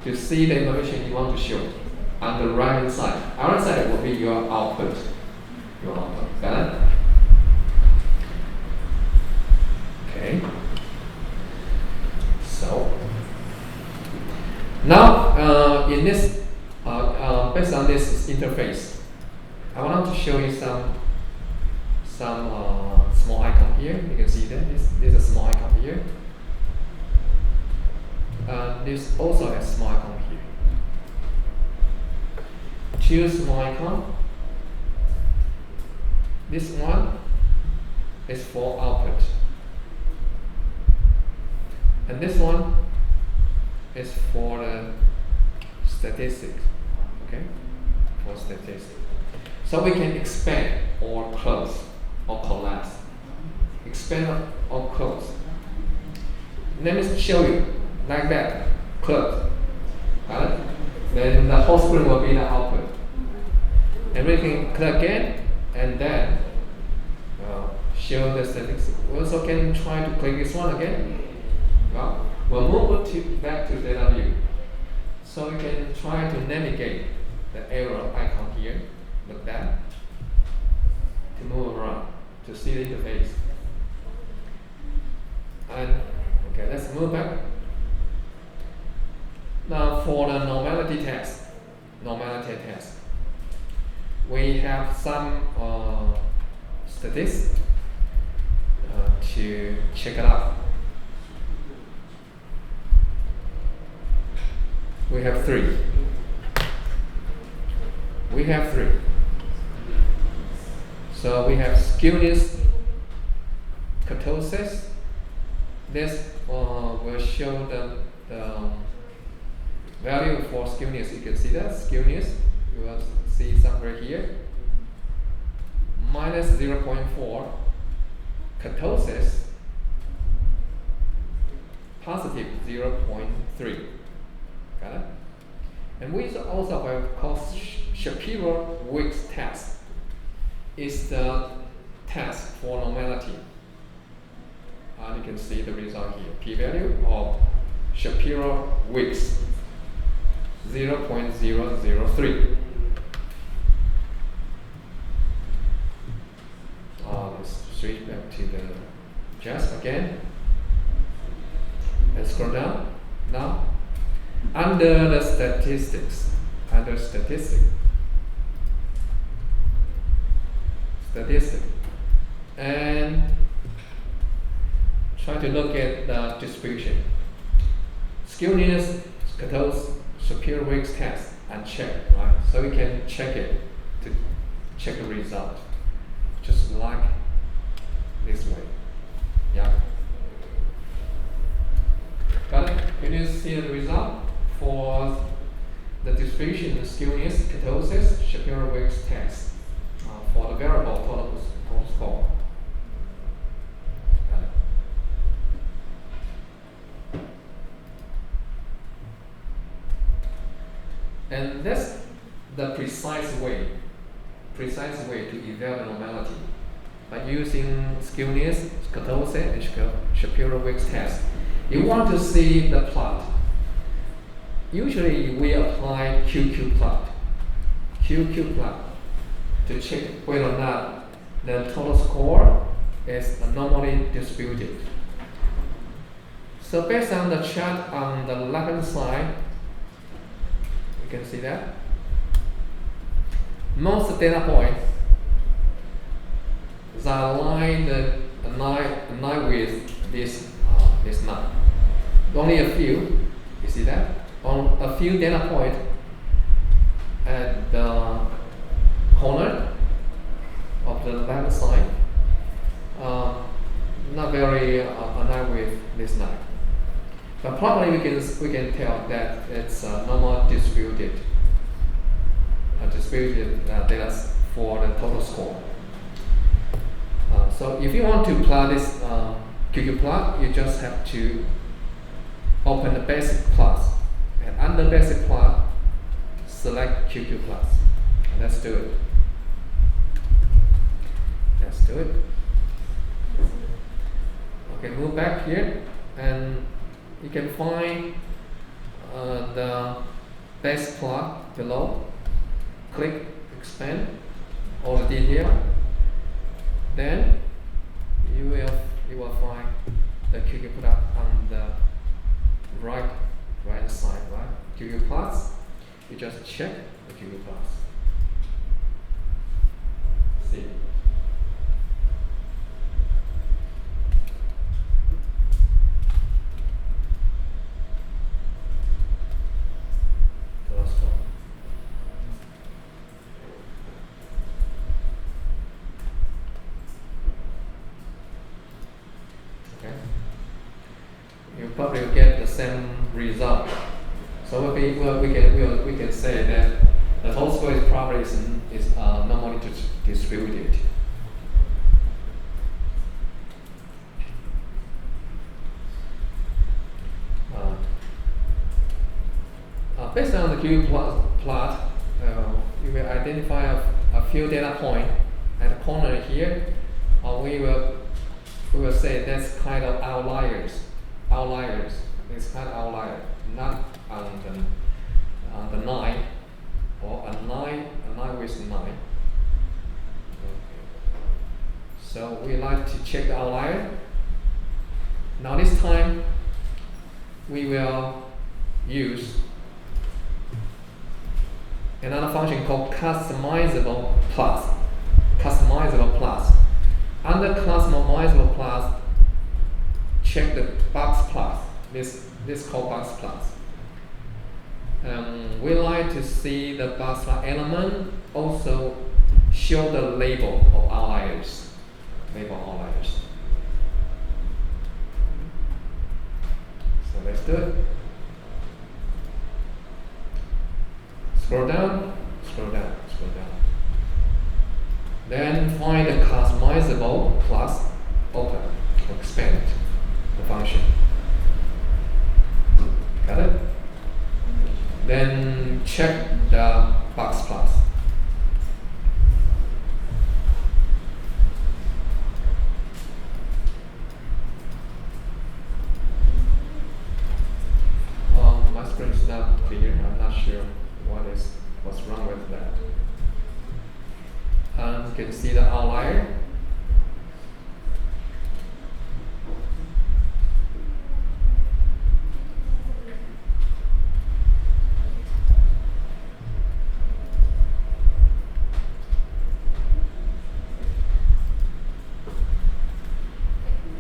To see the information you want to show on the right hand side. Our side will be your output. Got it? Okay. So now in this based on this interface, I want to show you some small icon here. You can see that this is a small icon here. This also has small icon here. Choose small icon. This one is for output, and this one is for the statistics. Okay, for statistics. So we can expand or close or collapse. Expand or close. Let me show you like that. Close. Got it? Then the whole screen will be the output. And we can click again, and then show the statistics. We also can try to click this one again. Well, we'll move it back to data view. So you can try to navigate the arrow icon here, like that, to move around, to see the interface. And okay, let's move back. Now for the normality test, we have some statistics to check it out. We have three. So we have skewness, kurtosis. This will show the value for skewness. You can see that skewness. You will see somewhere here. Minus 0.4. Kurtosis. Positive 0.3. Got it? And we also have called Shapiro-Wilks test. It's the test for normality. And you can see the result here. P-value of Shapiro-Wilks 0.003. Let's switch back to the JASP again. And scroll down. Now, under the statistics, and try to look at the distribution. Skewness, kurtosis, Shapiro-Wilks test, and check, right? So we can check it to check the result, just like this way. Yeah. Got it? Can you see the result for the distribution of skewness, kurtosis, Shapiro-Wilks test for the variable total score? Got it? And that's the precise way to evaluate normality by using skewness, kurtosis, and Shapiro-Wilks test. You want to see the plot. Usually we apply QQ plot to check whether or not the total score is normally distributed. So based on the chart on the left-hand side, you can see that most data points are aligned with this line. Only a few, you see that? On a few data points at the corner of the left side, not very aligned with this line. But probably we can tell that it's normal distributed data for the total score. So if you want to plot this QQ plot, you just have to open the basic plots, and under basic plot, select QQ plots. Let's do it. Okay, move back here, and you can find the base plot below. Click expand all the detail. Then you will find the QQ plot on the right side, right? QQ plots. You just check the QQ plots. See. The last one. Okay. You probably will get the same result. So we can say that the whole score is probably is normally distributed. Based on the QQ plot, you will identify a few data points at the corner here we will say that's kind of outliers. It's kind of outlier, not on the 9 or a 9 with 9. Okay. So we like to check the outlier. Now this time we will use another function called customizable plus. Under customizable plus, check the box plus. This called box plus. We like to see the box plus element also show the label of outliers. So let's do it. Scroll down. Then find the customizable plus, open, expand the function. Got it? Then check the box plus. My screen is not clear. I'm not sure what's wrong with that. You can see the outlier.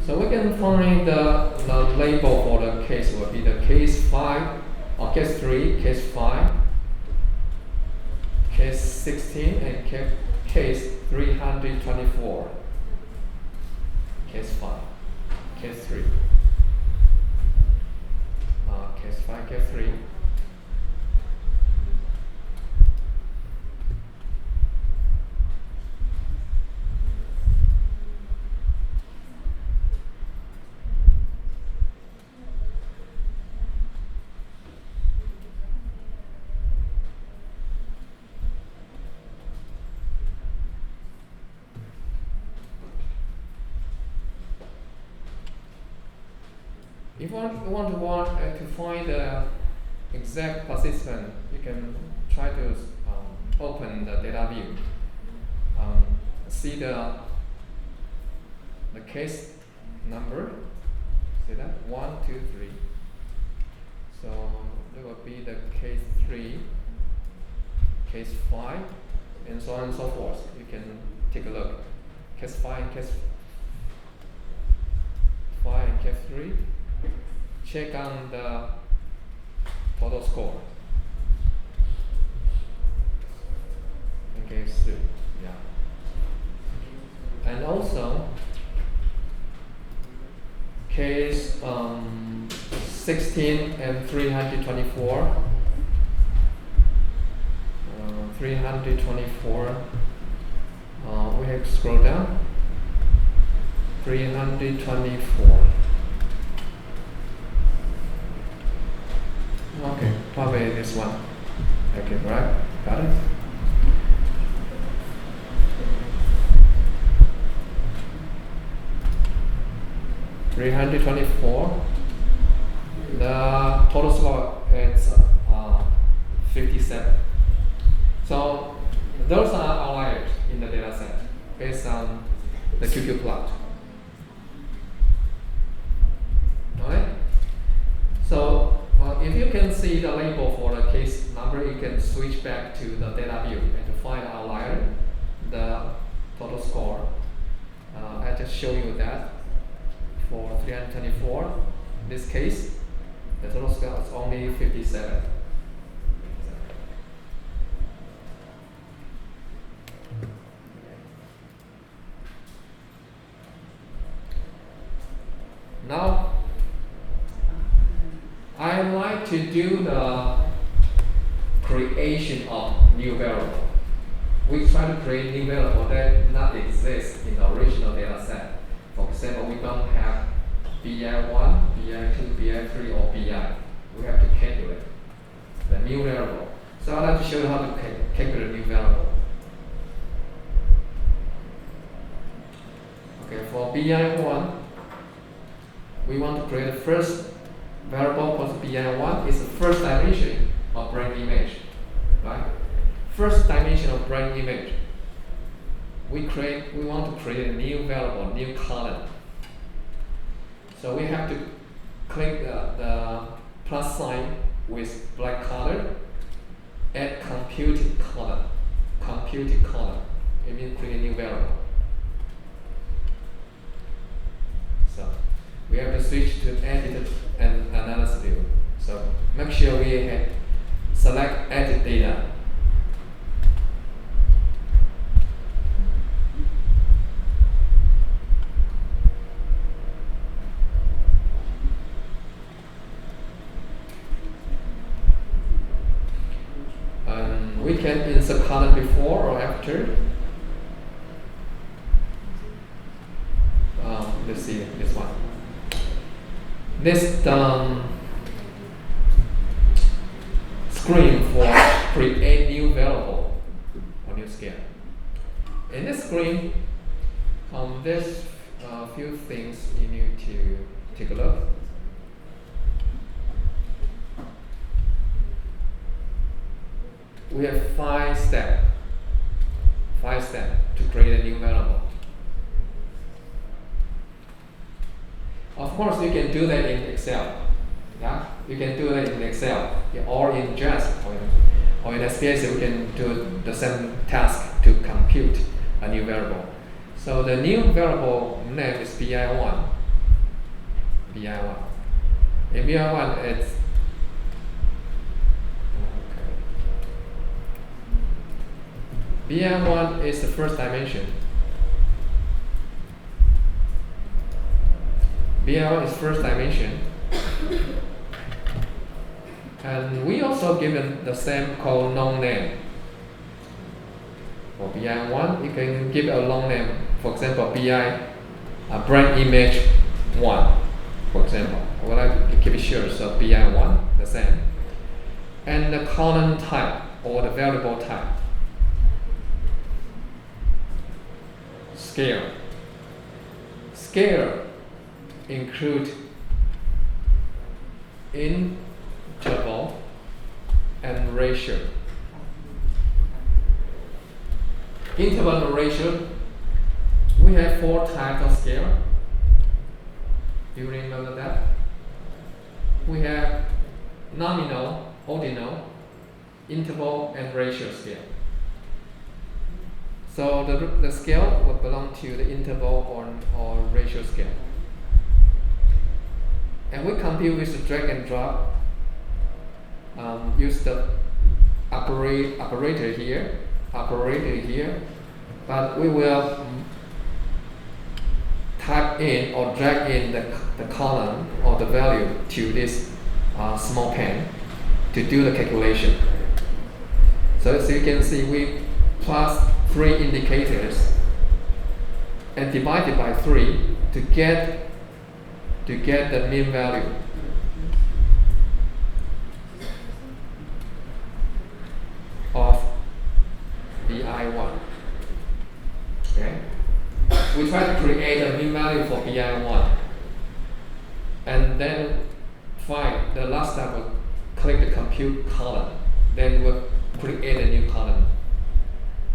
So we can find the label for the case will be the case 5 or case 3, case 5, case 16, and case 324. Case 5, case 3, case 5, case 3. If you want to find the exact participant, you can try to open the data view. See the case number. See that 1, 2, 3. So there will be the case 3, case 5, and so on and so forth. You can take a look. Case 5, case 5, and case 3. Check on the total score. In case 3, yeah. And also, case 16 and 324. 324. We have to scroll down. 324. Okay, probably this one. Okay, right? Got it? $324. The total score is 57. So those are outliers in the data set based on the QQ plot. Alright? So if you can see the label for the case number, you can switch back to the data view and to find the outlier, the total score. I just show you that for 324. In this case, the total score is only 57. Now, I like to do the creation of new variable. We try to create new variable that not exist in the original data set. For example, we don't have BI1, BI2, BI3, or BI. We have to calculate the new variable. So I'd like to show you how to calculate a new variable. bi1, we want to create the first variable for bi1 is the first dimension of brain image, right? First dimension of brain image. We want to create a new variable, new column. So we have to click the plus sign with black color, add computed column. Computed column. It means create a new variable. So we have to switch to edit and analysis view. So make sure we select edit data. We can insert column before or after. Let's see this one. This screen for create new variable or new scale. In this screen, there's a few things you need to take a look. We have 5 steps to create a new variable. Of course, you can do that in Excel. Yeah, you can do that in Excel, or in JASP, or in SPS. We can do the same task to compute a new variable. So the new variable name is bi1. bi1. In bi1, it's bi1 is the first dimension. bi1 is first dimension. And we also given the same called long name. For bi1, you can give a long name. For example, brain image 1. For example, I would like to keep it short, so bi1, the same. And the column type or the variable type. Scale. Scale include interval and ratio. Interval and ratio, we have 4 types of scale. Do you remember that? We have nominal, ordinal, interval, and ratio scale. So the scale will belong to the interval or ratio scale. And we compute with the drag and drop. Use the operator here, but we will type in or drag in the column or the value to this small pen to do the calculation. So as you can see, we plus 3 indicators and divided by 3 to get the mean value. Of bi1. Okay? We try to create a mean value for bi1. And then find the last step, we'll click the compute column. Then we'll create a new column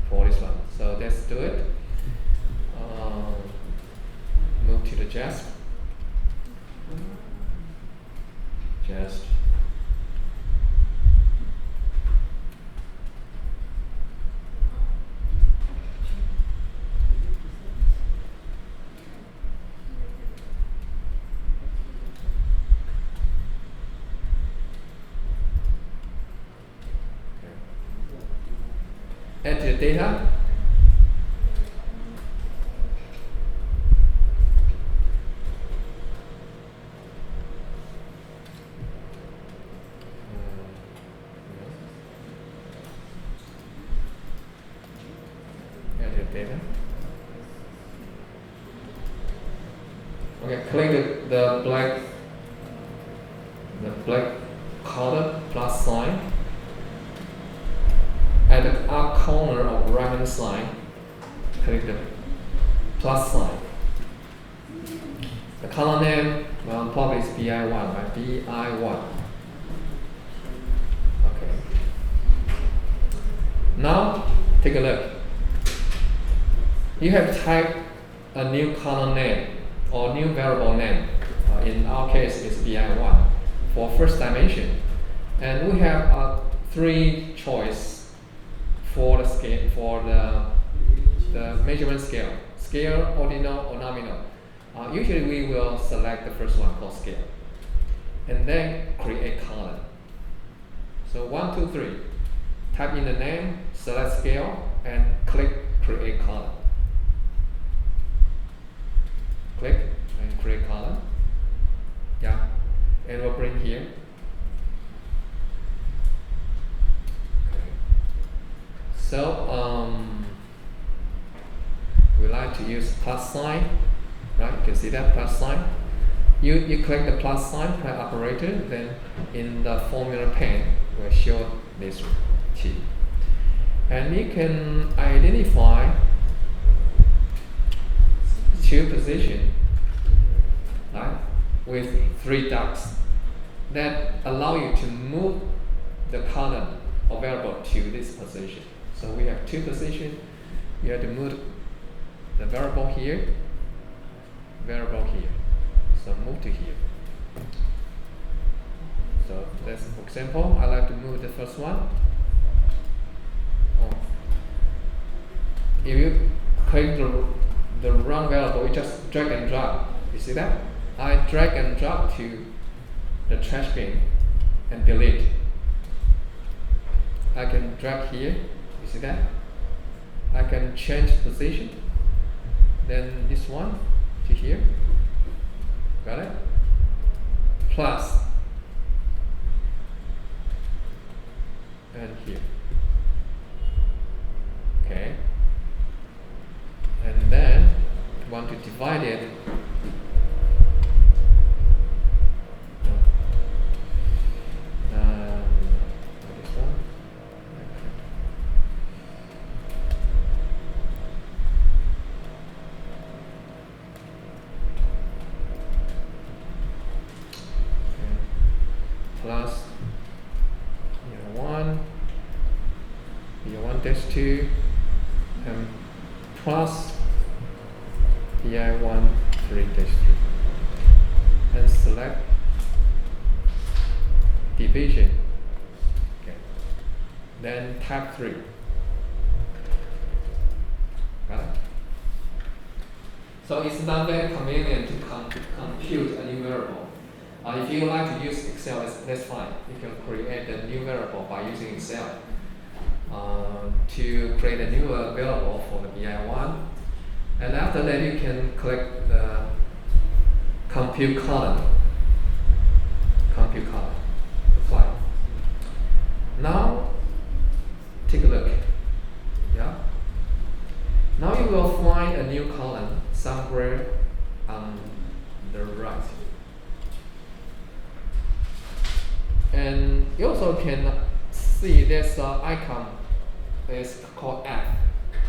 for this one. So let's do it. Move to the JASP. Add the data. Add the data. Okay, click the black column plus sign. At the up corner of right hand side, click the plus sign. The column name, well, probably is BI1, right? BI1. Okay. Now, take a look. You have typed a new column name or new variable name. In our case, it's BI1 for first dimension. And we have 3 choice for the scale, for the measurement scale. Scale, ordinal, or nominal. Usually we will select the first one called scale. And then create column. So 1, 2, 3. Type in the name, select scale, and click create column. Click and create column. Yeah. And we'll bring here. Okay. So we like to use plus sign, right? You can see that plus sign. You click the plus sign, press operator, then in the formula pane will show this T. And you can identify 2 positions, right, with 3 dots that allow you to move the column or variable to this position. So we have 2 positions. You have to move the variable here, variable here. So move to here. So that's, for example, I like to move the first one. If you click the wrong variable, you just drag and drop. You see that? I drag and drop to the trash bin and delete. I can drag here. You see that? I can change position. Then this one to here. Got it? Plus. And here. Okay. And then want to divide it. This one. Plus here 1, here 1 dash 2, and plus BI1 3 dash 3, and select division. Okay. Then tab 3. Got it? So it's not very convenient to compute a new variable. If you like to use Excel, that's fine. You can create a new variable by using Excel. To create a new variable for the BI1. And after that, you can click the compute column. Compute column. Apply. Now, take a look. Yeah. Now you will find a new column somewhere on the right. And you also can see there's an icon. It's called F.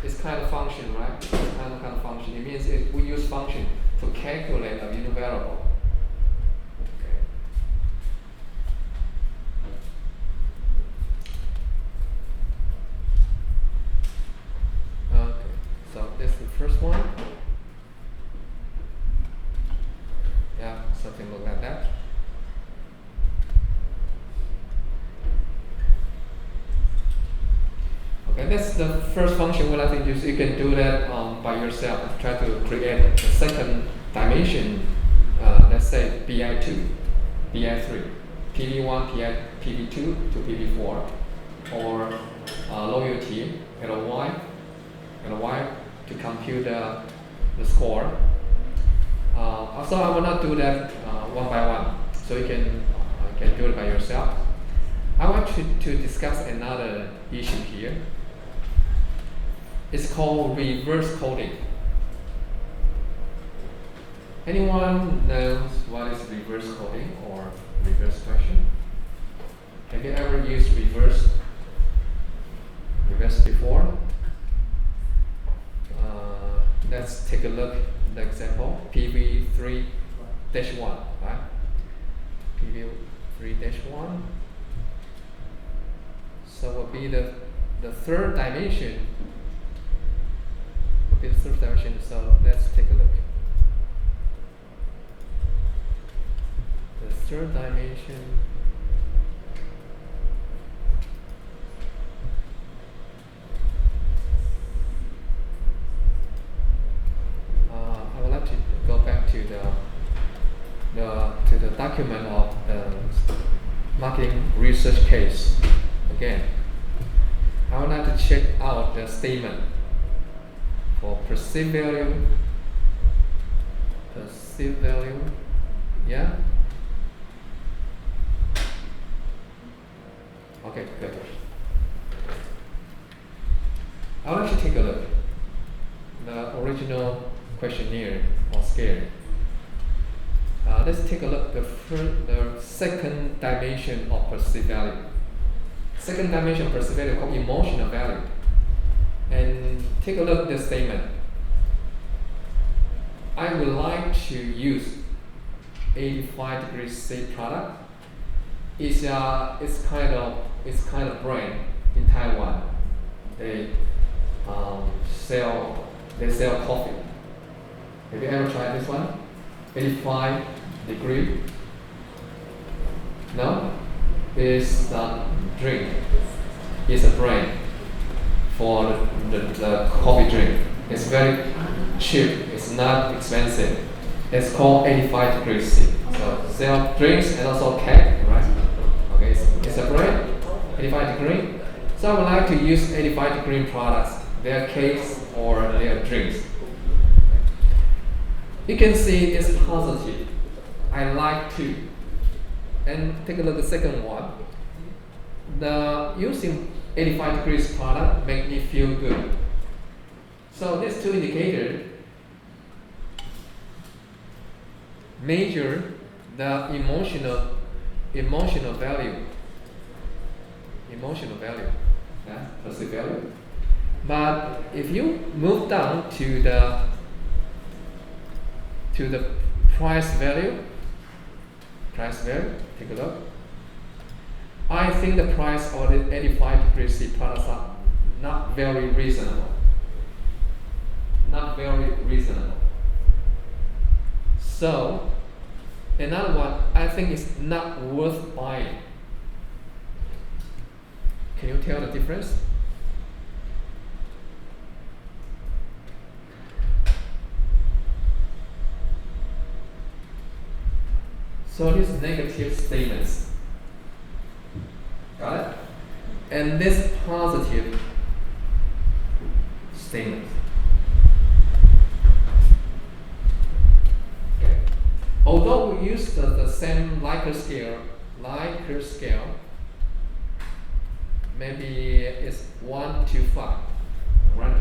It's kind of function, right? It's kind of function. It means we use function to calculate a new variable. Okay. Okay. So this is the first one. Yeah, something look like that. Okay, that's the first function we like to use. You can do that by yourself. Try to create a second dimension. Let's say BI2, BI3, PV1, PV2 to PV4, or loyalty, LY to compute the score. Also, I will not do that one by one, so you can do it by yourself. I want to discuss another issue here. It's called reverse coding. Anyone knows what is reverse coding or reverse question? Have you ever used reverse before? Let's take a look at the example. PV3 3-1, right? PV 3-1. So will be the third dimension. Will be the third dimension. So let's take a look. The third dimension. I would like to go back to the document of the marketing research case again. I would like to check out the statement for perceived value. Yeah. Okay, good. I would like to take a look. The original questionnaire or scale. Let's take a look at the second dimension of perceived value. Second dimension of perceived value called emotional value. And take a look at this statement. I would like to use 85 degrees C product. It's kind of brand in Taiwan. They sell coffee. Have you ever tried this one? 85 degree? No? It's a drink. It's a brand for the coffee drink. It's very cheap. It's not expensive. It's called 85 degrees C. So sell drinks and also cake, right? Okay, it's a brand, 85 degree. So I would like to use 85 degree products, their cakes or their drinks. You can see it's positive. I like to. And take a look at the second one. The using 85 degrees product make me feel good. So these two indicators measure the emotional value. Yeah, perceived value. But if you move down to the price value, take a look. I think the price of the 85 degrees C products are not very reasonable. So another one, I think it's not worth buying. Can you tell the difference? So these negative statements. Got it? And this positive statement. Okay. Although we use the same Likert scale, maybe it's 1 to 5. Right?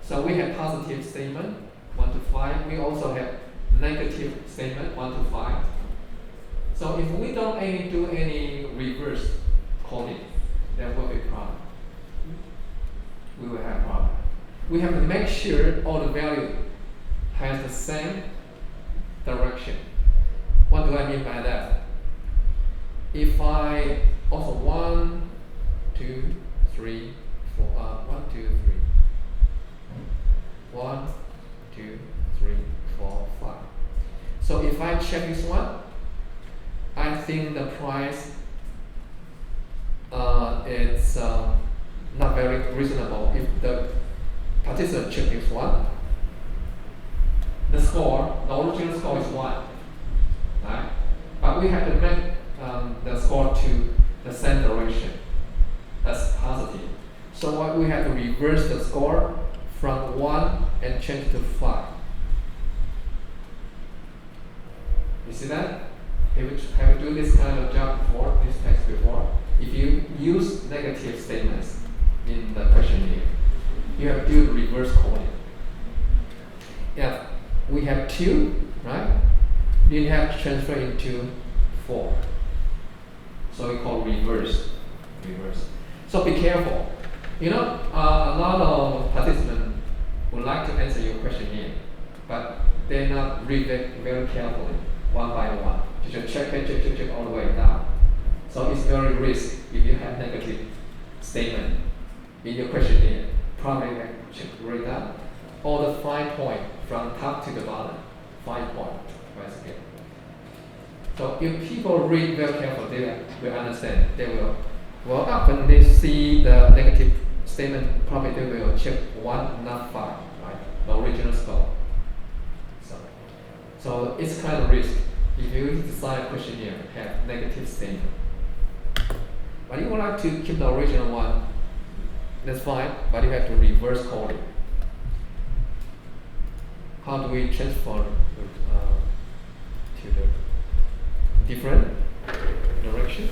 So we have positive statement 1 to 5. We also have negative statement 1 to 5. So if we don't do any reverse coding, there will be a problem. We will have a problem. We have to make sure all the value has the same direction. What do I mean by that? If I also 1, 2, 3, 4, 1, 2, 3. 1, 2, 3, 4, 5. So if I check this one, I think the price it's not very reasonable. If the participant check this one, the original score is 1, right? But we have to make the score to the same direction. That's positive. So what we have to reverse the score from 1 and change to 5. You see that? Have you do this kind of job before, this text before? If you use negative statements in the questionnaire, you have to do the reverse coding. Yeah, we have 2, right? Then you have to transfer into 4. So we call reverse. So be careful. You know, a lot of participants would like to answer your questionnaire, but they not read it very carefully, one by one. You should check all the way down. So it's very risky if you have negative statement in your questionnaire. Probably check right down. All the 5 points from top to the bottom, 5 points. Once again. So if people read very carefully, they will understand. They will. Well, when they see the negative statement, probably they will check 1, not 5, right? The original score. So it's kind of risk if you design a questionnaire have negative statement. But you would like to keep the original one, that's fine, but you have to reverse code it. How do we transfer to the different direction?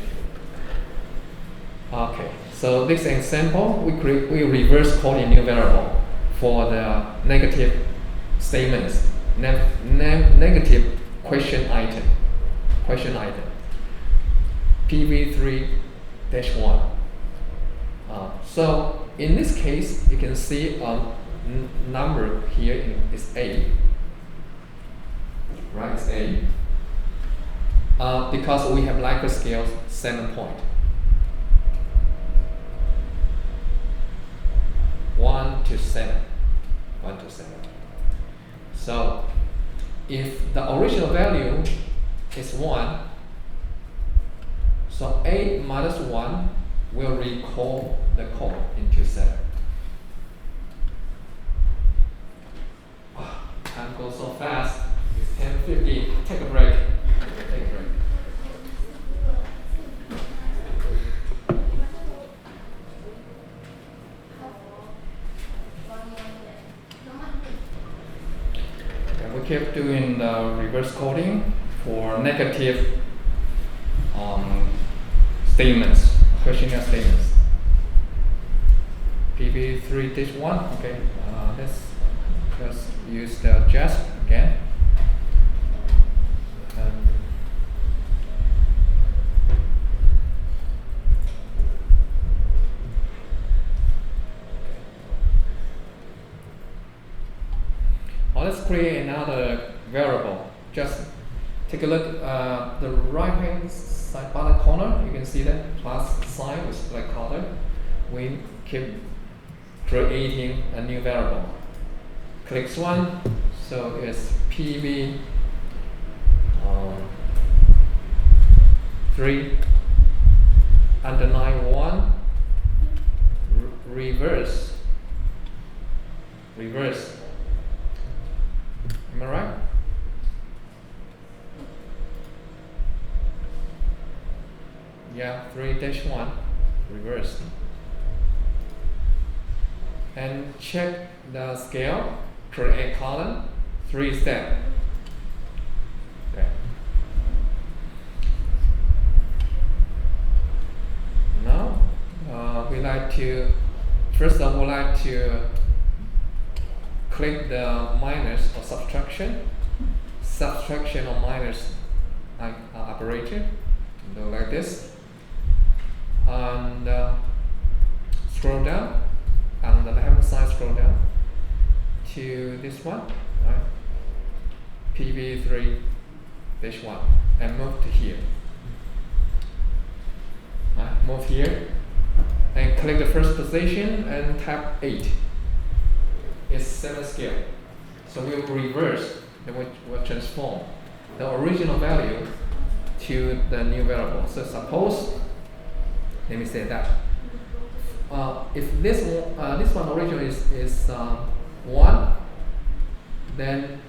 Okay, so this example, we reverse code a new variable for the negative statements, negative question item, PV3-1. So in this case, you can see number here is A, right? It's A. Because we have Likert scale 7 point. 1 to 7. So if the original value is 1, so 8 minus 1 will recall the code into 7. Time goes so fast. It's 10:50. Take a break. We keep doing the reverse coding for negative statements, questionnaire statements. PV3-1, okay, let's use the JASP again. Let's create another variable. Just take a look the right hand side bottom corner. You can see that plus sign with black color. We keep creating a new variable. Click one, so it's PV 3 underline 1 reverse. Am I right? Yeah, 3-1 reverse. And check the scale, create column, 3 step. Okay. Now we like to first I would like to click the minus or subtraction or minus operator. Do like this, and scroll down, and the left side scroll down to this one, right? PV3-1, and move to here. Move here, and click the first position and tap 8. It's 7 scale, so we will reverse. Then we will transform the original value to the new variable. So suppose, let me say that if this one originally is 1, then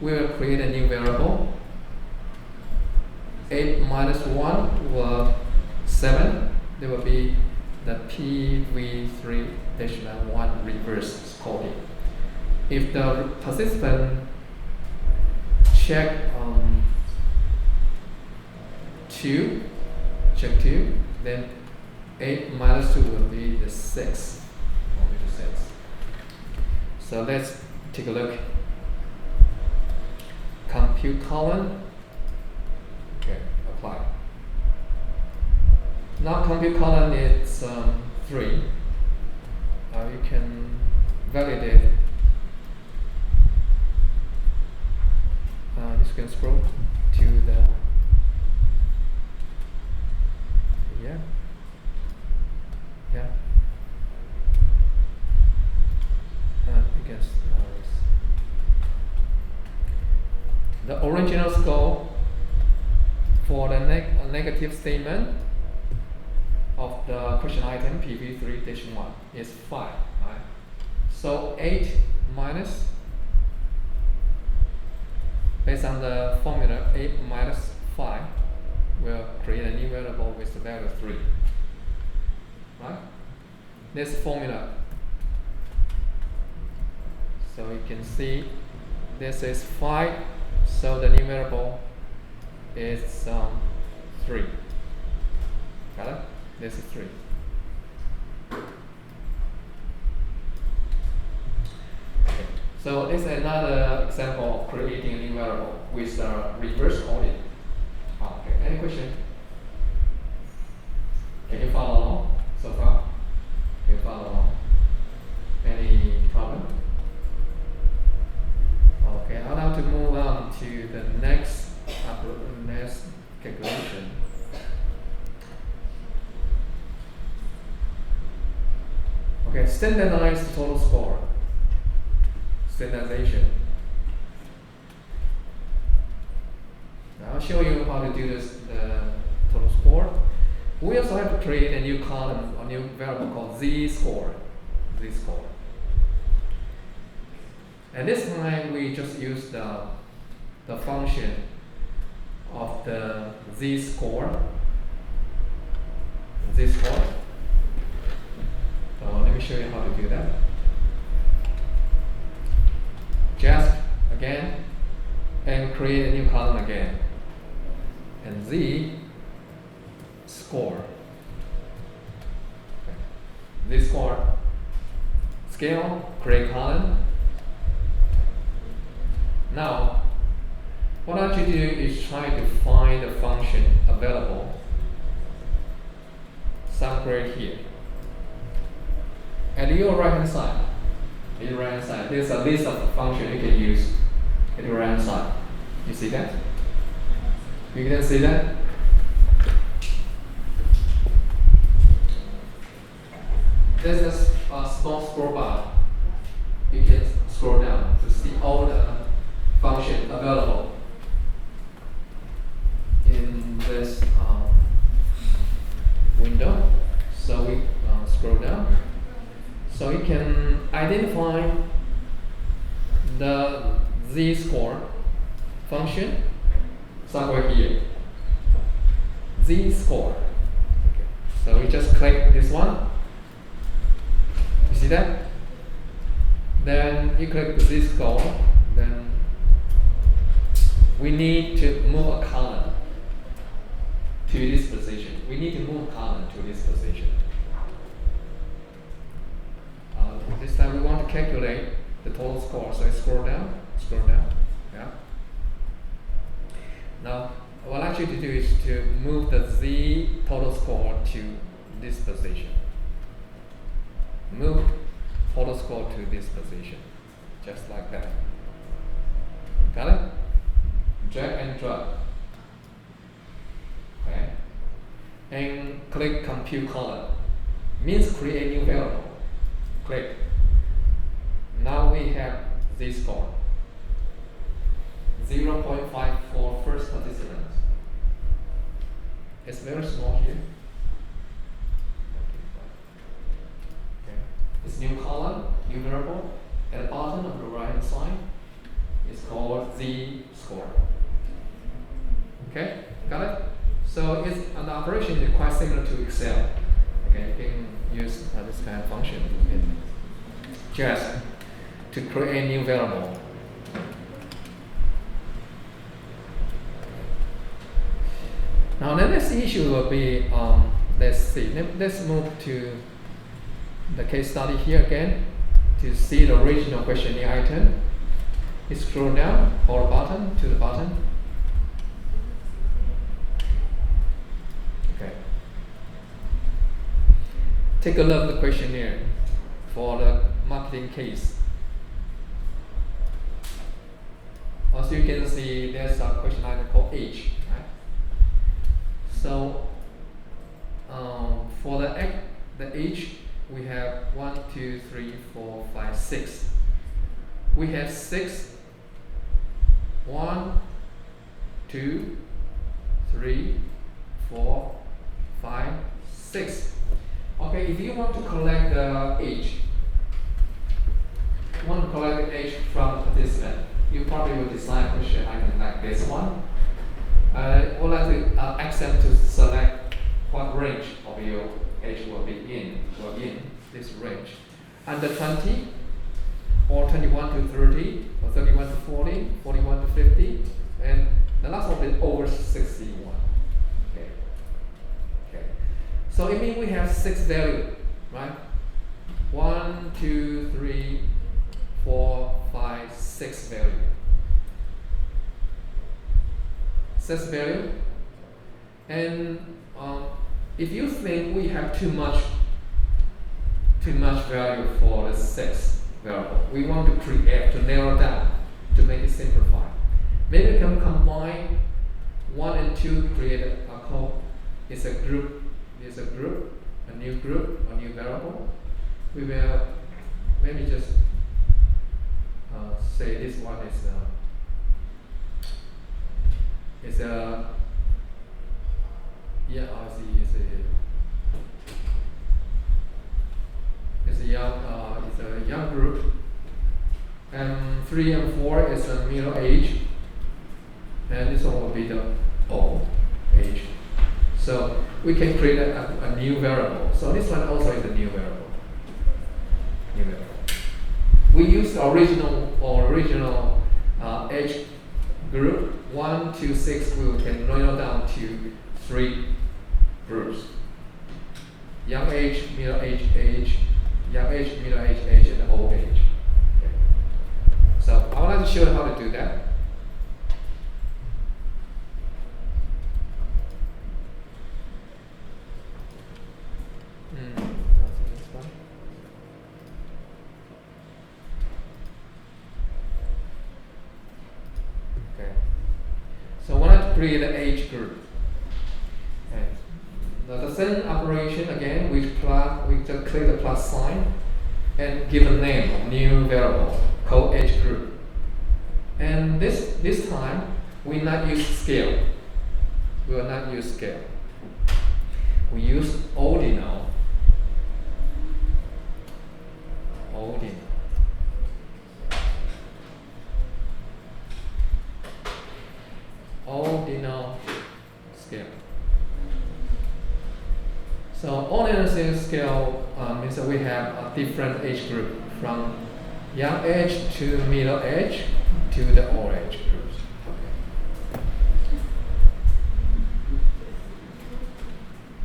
we will create a new variable. 8 minus 1 will 7. There will be the PV3-1 reverse coding. If the participant check 2, then 8 minus 2 will be the 6. So let's take a look. Compute column. Okay, apply. Now compute column is 3. You can validate just gonna scroll to the yeah. Against the original score for the negative statement of the question item PV3-1 is 5, right? So 8 minus, based on the formula, 8 minus 5 will create a new variable with the value 3, right? This formula. So you can see this is 5, so the new variable is 3. Got it? This is 3. Okay. So this is another example of creating a new variable with reverse coding. Okay. Any question? Can you follow along so far? Can you follow along? Any problem? Okay, now to move on to the next calculation. Okay, standardized total score. Standardization. Now I'll show you how to do this, the total score. We also have to create a new column, a new variable called z-score. Z-score. And this time we just use the function of the z-score. Z-score. So let me show you how to do that. Just again, and create a new column again. And z-score. Okay. Z-score. Scale, create column. Now, what I want you to do is try to find the function available somewhere here. At your right hand side, there's a list of functions you can use at your right hand side. You see that? You can see that? There's a small scroll bar. You can scroll down to see all the function available in this window. So we scroll down. So you can identify the z-score function somewhere here. Z-score. Okay. So we just click this one. You see that? Then you click the z-score. Then we need to move a column to this position. We need to move a column to this position. This time we want to calculate the total score. So I scroll down, yeah. Now, what I want you to do is to move the z total score to this position. Move total score to this position, just like that. Got it? Drag and drop. Okay. And click compute column. Means create a new variable. Click. Now we have this score. 0.54 first participant. It's very small here. Okay. This new column, new variable, at the bottom of the right hand side is called z-score. Okay, got it? So it's an operation is quite similar to Excel. Okay, you can use this kind of function in just to create a new variable. Now the next issue will be, let's see, let's move to the case study here again to see the original questionnaire item. You scroll down, hold button to the bottom. Okay. Take a look at the questionnaire for the marketing case. as you can see, there's a question item called age, right? So for the age, we have 1, 2, 3, 4, 5, 6. We have 6. 1, 2, 3, 4, 5, 6. Okay, if you want to collect the age, the age from the participant, you probably will design a question item like this one. I would like to ask them to select what range of your age will be in this range. Under 20, or 21 to 30, or 31 to 40, 41 to 50, and the last one is over 61. Okay. So it means we have 6 values, right? 1, 2, 3, 4, 5, 6 value. 6 value. And if you think we have too much value for the 6 variable, we want to create, to narrow down, to make it simplified. Maybe we can combine 1 and 2, create a code. It's a group, a new variable. We will maybe just say this one is a young group, and 3 and 4 is a middle age, and this one will be the old age. So we can create a new variable. So this one also is a new variable. We use the original age group 1 to 6. We can narrow down to 3 groups: young age, middle age, young age, middle age, and old age. Okay. So I would like to show you how to do that. So when I create an age group, the same operation again, we just click the plus sign and give a name of new variable called age group. And this time we not use scale. We will not use scale. We use ordinal. Ordinal scale. So ordinal scale means that we have a different age group, from young age to middle age to the old age groups.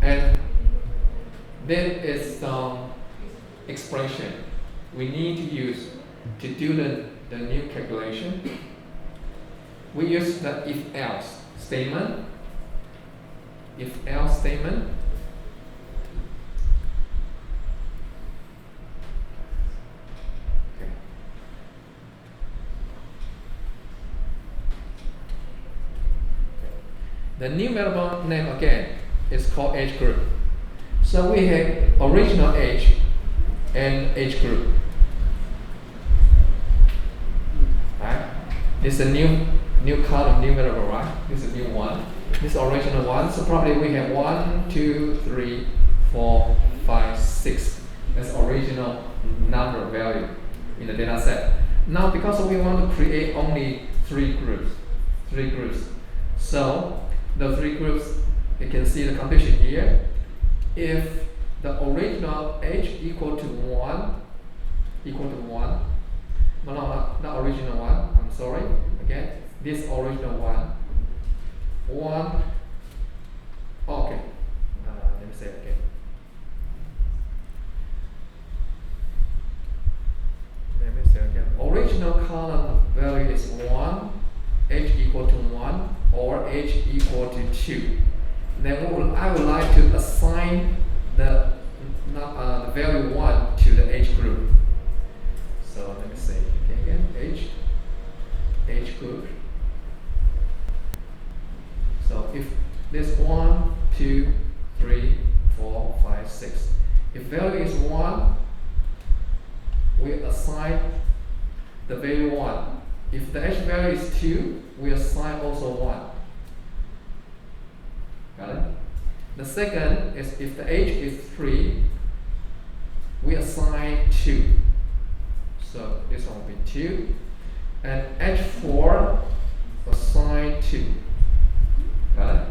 And there is some expression we need to use to do the new calculation. We use the if-else statement. If-else statement. Okay. The new variable name again is called age group. So we have original age and age group. Right? This is a new column, new variable, right? This is a new one. This is original one. So probably we have 1, 2, 3, 4, 5, 6. That's original number value in the data set. Now because we want to create only 3 groups. So the 3 groups, you can see the condition here. If the original age equal to 1, no, not original one, I'm sorry, again, this original one, okay, let me say it again. Original column value is 1, age equal to 1, or age equal to 2. Then I would like to assign the value 1 to the age group. So let me say again, age group. value is 1, we assign the value 1. If the h value is 2, we assign also 1. Got it? The second is if the h is 3, we assign 2. So this one will be 2. And h4 assign 2. Got it?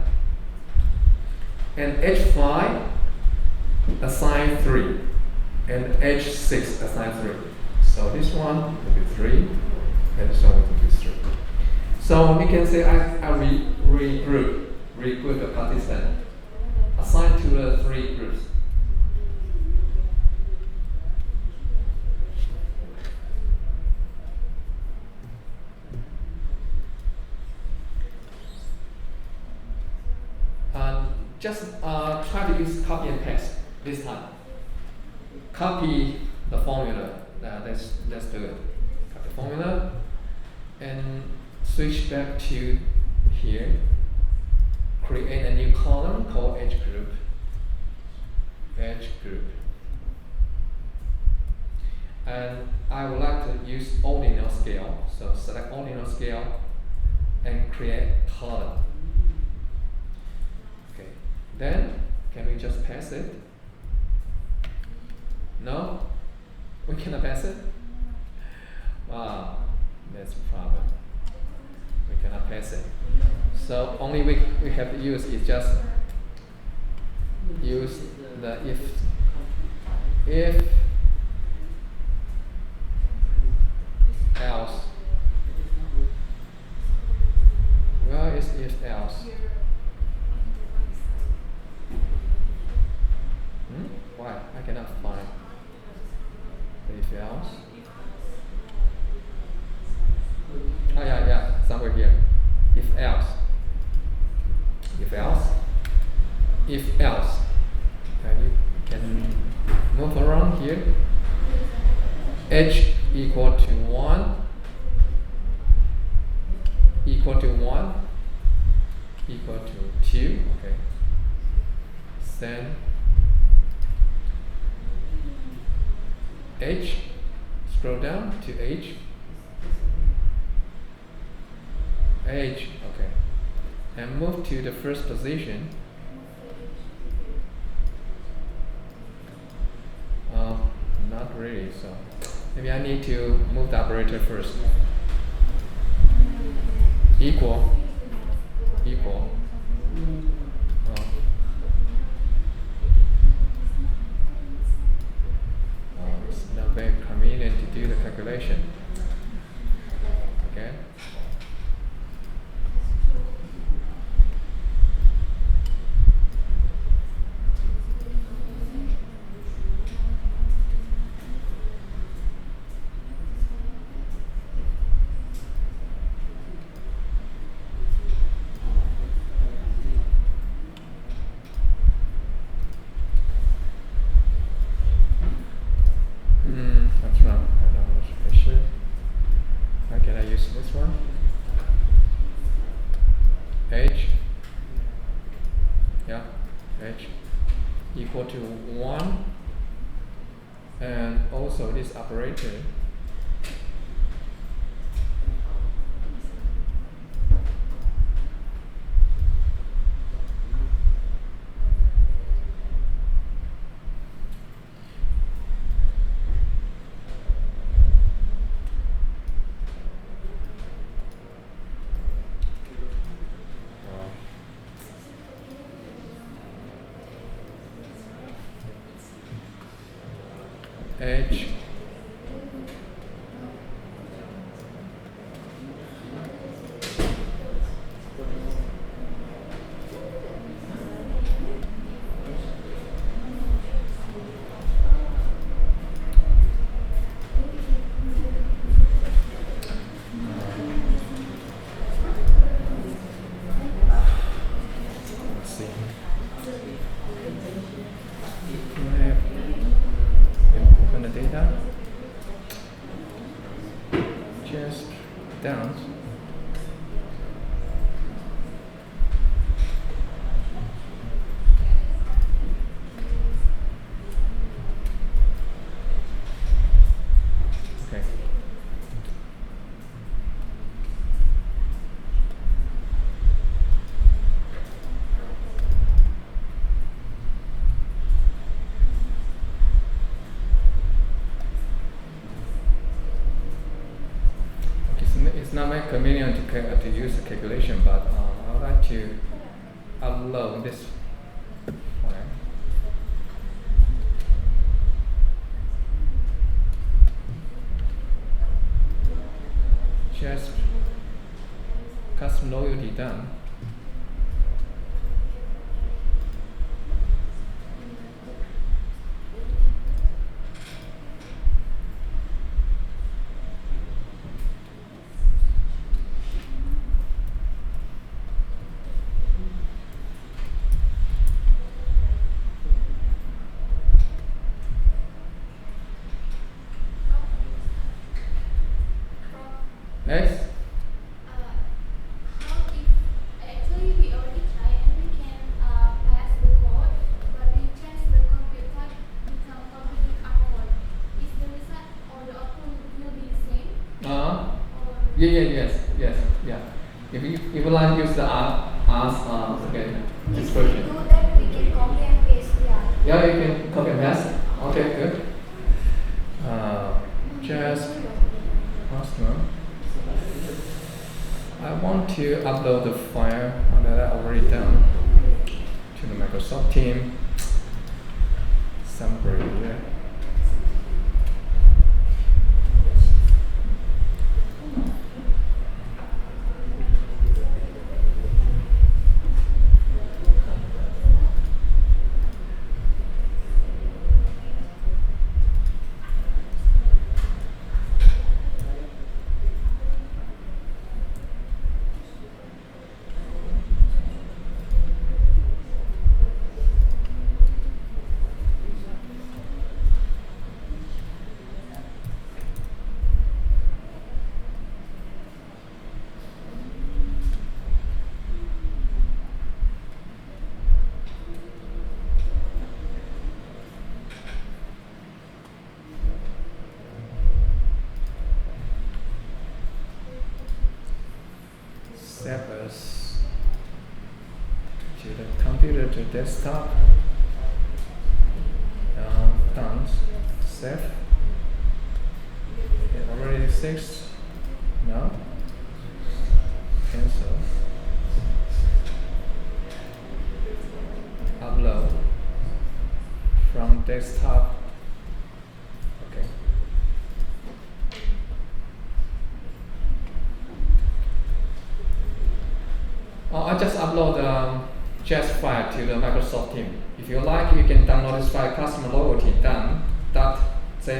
And h5 assign 3. And h6 assign 3. So this one will be 3. And this one will be 3. So we can say I regroup the participant. Assign to the 3 groups. Just try to use copy and paste this time. Copy the formula. Let's do it. Copy the formula and switch back to here. Create a new column called H group. H group. And I would like to use ordinal scale. So select ordinal scale and create column. Okay. Then can we just pass it? No? We cannot pass it? Wow, that's a problem. We cannot pass it. So only we have to use is just use the if else. Where is if else? Why? I cannot find the if else. Oh yeah, somewhere here. If else. If else. If else. And you can move around here. H equal to 1. Equal to 1. Equal to 2. Okay. Then H. Scroll down to H. H, okay. And move to the first position. Not really, so maybe I need to move the operator first. Equal. Equal. It's not very convenient to do the calculation. Okay. That's wrong. I should. How can I use this one? H. Yeah, H equal to 1. And also this operator H let's see. Open the data. Just down. convenient to use the calculation, but I would like to upload this file. Just custom loyalty done. Yes? How if actually we already tried and we can pass the code, but we change the compute type become compute output. Is the result or the output will be the same? Uh-huh. Or Yeah. If you like use the as okay, if we description. do that, we can copy and paste the output. Yeah, you can copy and paste. Okay, good. Just customer. I want to upload the file that I already done to the Microsoft team. Somewhere here. Save as to the computer to desktop. Done. Save. Okay, already 6. No. Cancel. Upload from desktop. Okay. I just upload the JS file to the Microsoft team. If you like, you can download this file, customer loyalty done.jasp.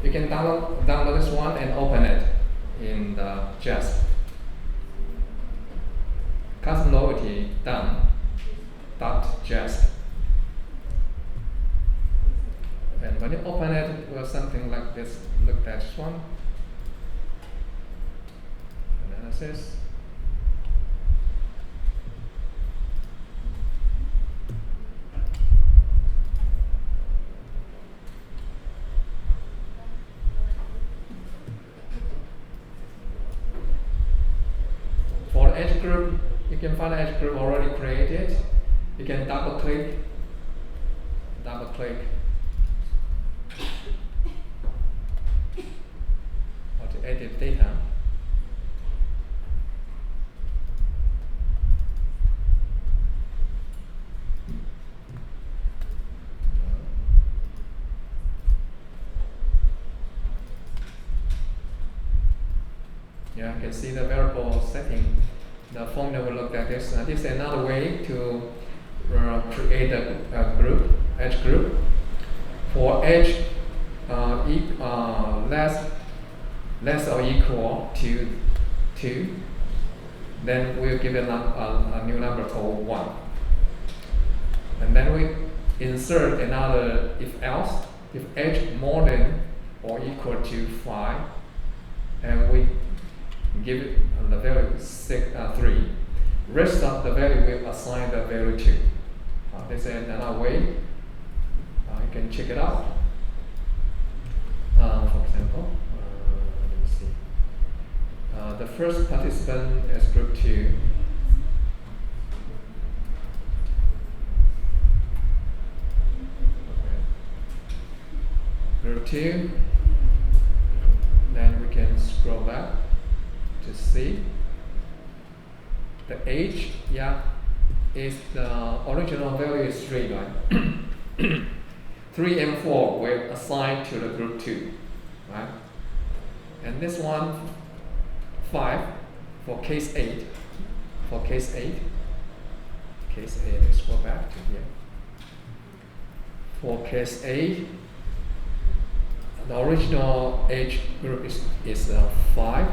You can download this one and open it in the JS. Custom loyalty done.jasp. And when you open it, it will something like this. Look at this one. Analysis. For the edge group, you can find the edge group already created. You can double click, or to edit data. Yeah, you can see the variable setting. The formula will look like this. This is another way to create a group, edge group. For edge less or equal to 2, then we'll give it a new number called 1. And then we insert another if else, if edge more than or equal to 5, and we give it the value 3. Rest of the value we assign the value to. This is another way. You can check it out. For example, let me see. The first participant is group 2. Okay. Group 2. Then we can scroll back. to see. The age, yeah, is the original value is 3, right? 3 and 4 were assigned to the group 2, right? And this one, 5, for case 8. For case 8, let's go back to here. For case 8, the original age group is 5.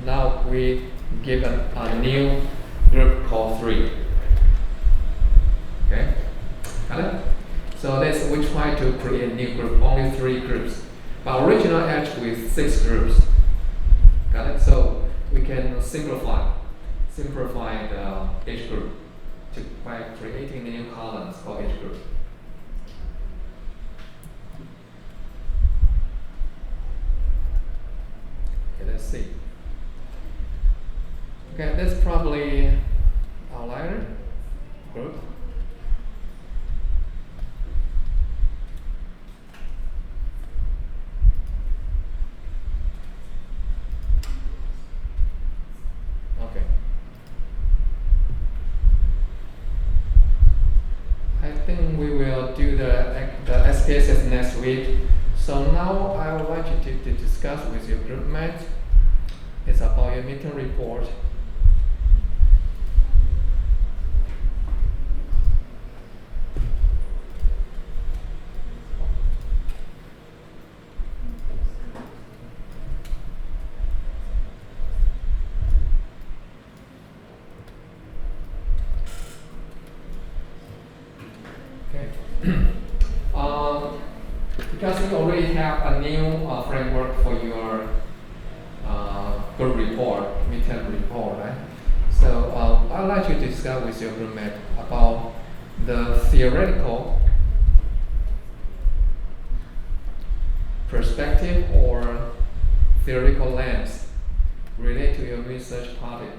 Now we give a new group called 3. Okay, got it? So we try to create a new group, only 3 groups. But original age with 6 groups. Got it? So we can simplify the age group by creating new columns for each group. Okay, let's see. Okay, that's probably outlier group. Okay. I think we will do the SPSS next week. So now I would like you to discuss with your group mates. It's about your midterm report. Okay. Because you already have a new framework for your group report, midterm report, right? So I'd like you to discuss with your roommate about the theoretical perspective or theoretical lens related to your research topic.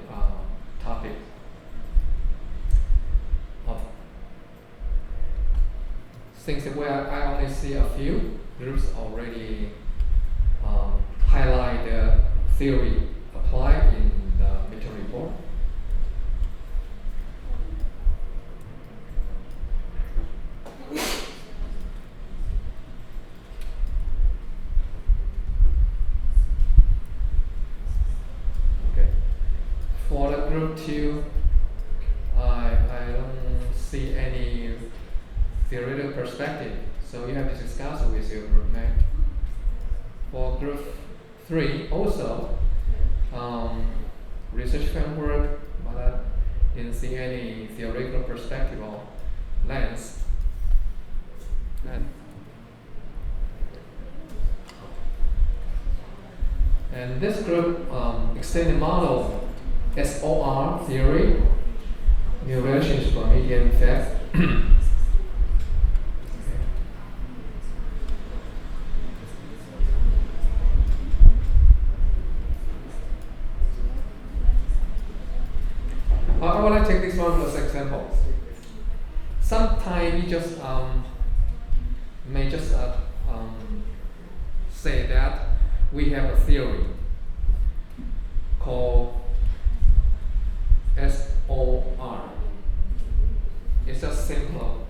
Since I only see a few groups already highlight the theory applied in the midterm report. Okay. For the group 2, I don't see any theoretical perspective, so you have to discuss with your group mate. For group 3, also research framework, but I didn't see any theoretical perspective or lens. And this group extended model SOR theory, new relationship for median effect. I would like to take this one as an example. Sometimes you just may just say that we have a theory called SOR. It's a simple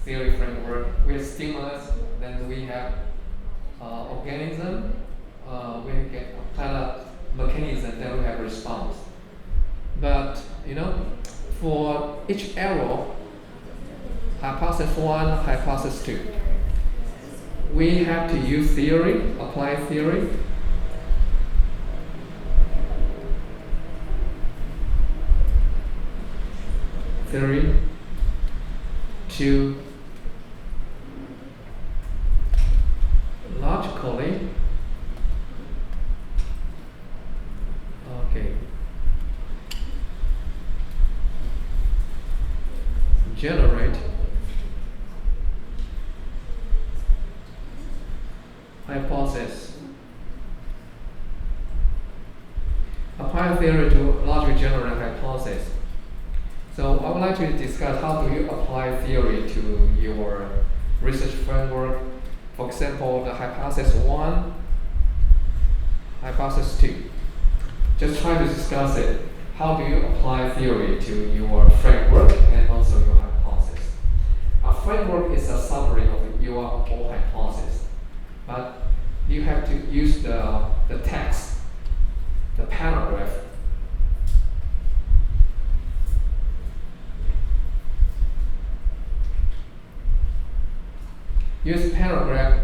theory framework with stimulus. Then we have organism. We get a kind of mechanism. Then we have response. But for each error, hypothesis 1, hypothesis 2, we have to use theory, apply theory. Theory to logically generate hypothesis. Apply theory to logically generate hypothesis. So I would like to discuss how do you apply theory to your research framework. For example, the hypothesis 1, hypothesis 2. Just try to discuss it. How do you apply theory to your framework and also your hypothesis? A framework is a summary of your whole hypothesis, but you have to use the text, the paragraph. Use paragraph,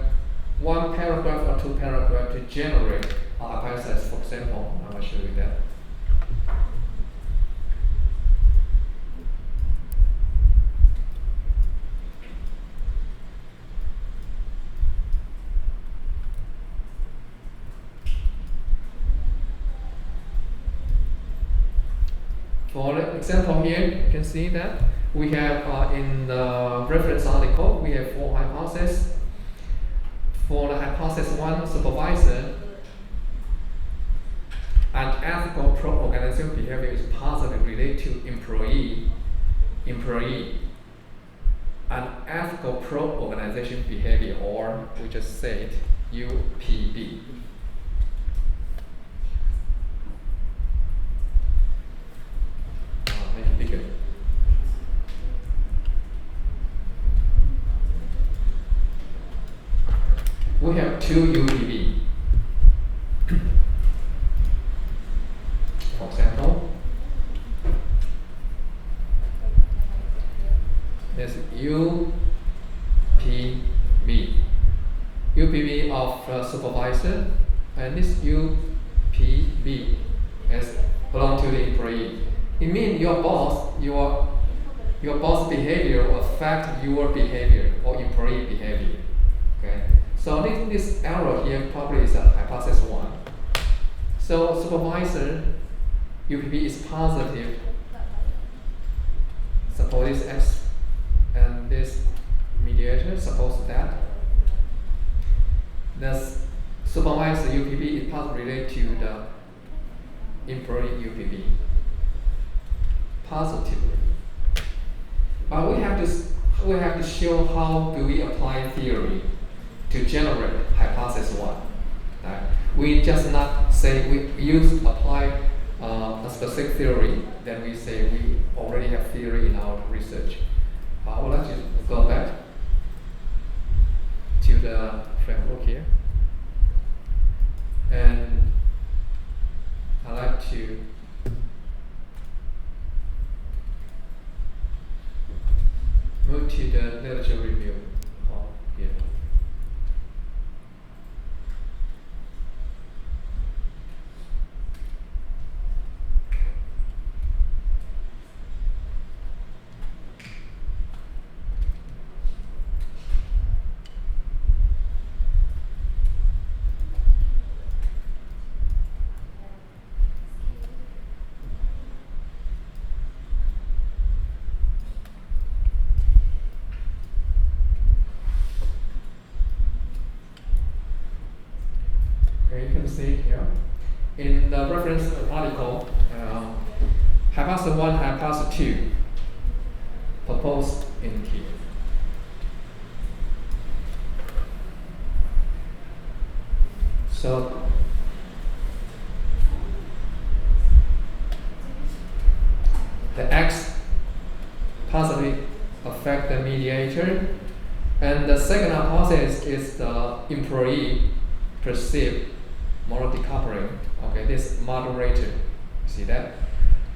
one paragraph or two paragraphs to generate a hypothesis. For example, I will show you that. For example here, you can see that we have in the reference article, we have 4 hypotheses. For the hypothesis 1, supervisor, an ethical pro-organizational behavior is positively related to employee. An ethical pro-organization behavior, or we just said UPB. Make it bigger. We have 2 UPB. For example, there's UPB of supervisor, and this UPB is belong to the employee. It means your boss behavior will affect your behavior or employee behavior. Okay. So this error here probably is a hypothesis 1. So supervisor UPB is positive. Suppose this X and this mediator, suppose that. The supervisor UPB is positively related to the employee UPB. Positively. But we have to show how do we apply theory to generate hypothesis 1. Right? We just not say we apply a specific theory, then we say we already have theory in our research. I would like to go back to the framework here, and I like to move to the literature review here. Okay, you can see here in the reference article, hypothesis 1, hypothesis 2 proposed in here. So the X positively affect the mediator, and the second hypothesis is the employee perceived moral decoupling. Okay, this moderator, see that?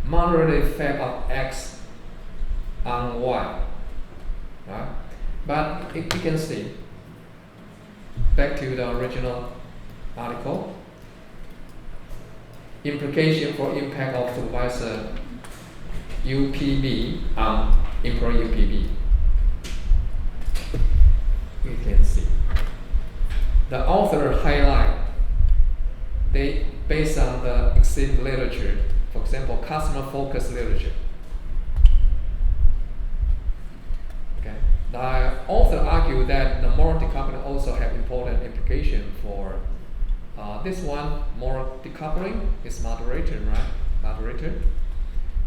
Moderate effect of X on Y. Right? But you can see, back to the original article, implication for impact of supervisor UPB on employee UPB. You can see. The author highlight, they based on the existing literature, for example, customer-focused literature. Okay. The author argued that the moral decoupling also have important implication for this one. Moral decoupling is moderator, right? Moderator,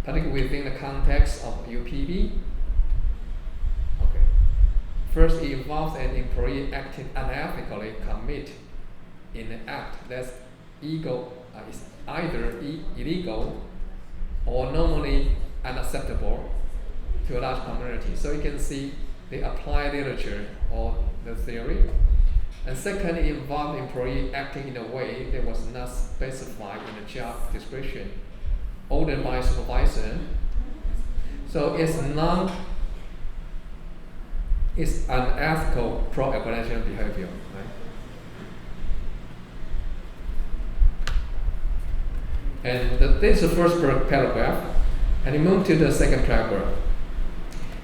particularly within the context of UPB. Okay. First, it involves an employee acting unethically commit in an act that's is either illegal or normally unacceptable to a large community. So you can see the applied literature or the theory. And second, it involved employee acting in a way that was not specified in the job description ordered by supervisor. So it's unethical pro-organizational behavior, right? And this is the first paragraph, and we move to the second paragraph.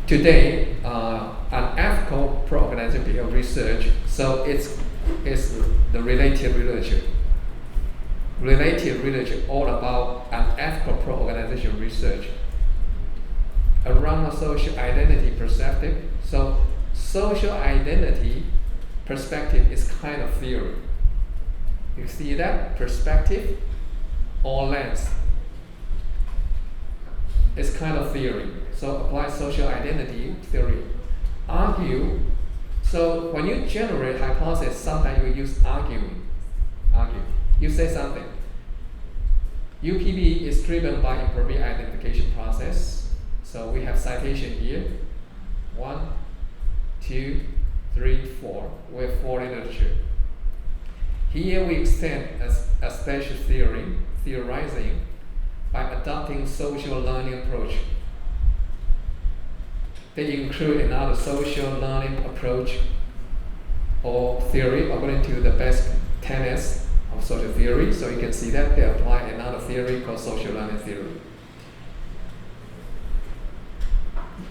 Today, unethical pro-organizational behavior research, so it's the related literature. Related literature all about unethical pro-organizational research around a social identity perspective. So social identity perspective is kind of theory. You see that? Perspective or lens. It's kind of theory. So apply social identity theory. Argue. So when you generate hypothesis, sometimes you use arguing. Argue. You say something. UPB is driven by employee identification process. So we have citation here. 1, 2, 3, 4. We have 4 literature. Here we extend a spatial theorizing by adopting social learning approach. They include another social learning approach or theory according to the best tenets of social theory. So you can see that they apply another theory called social learning theory.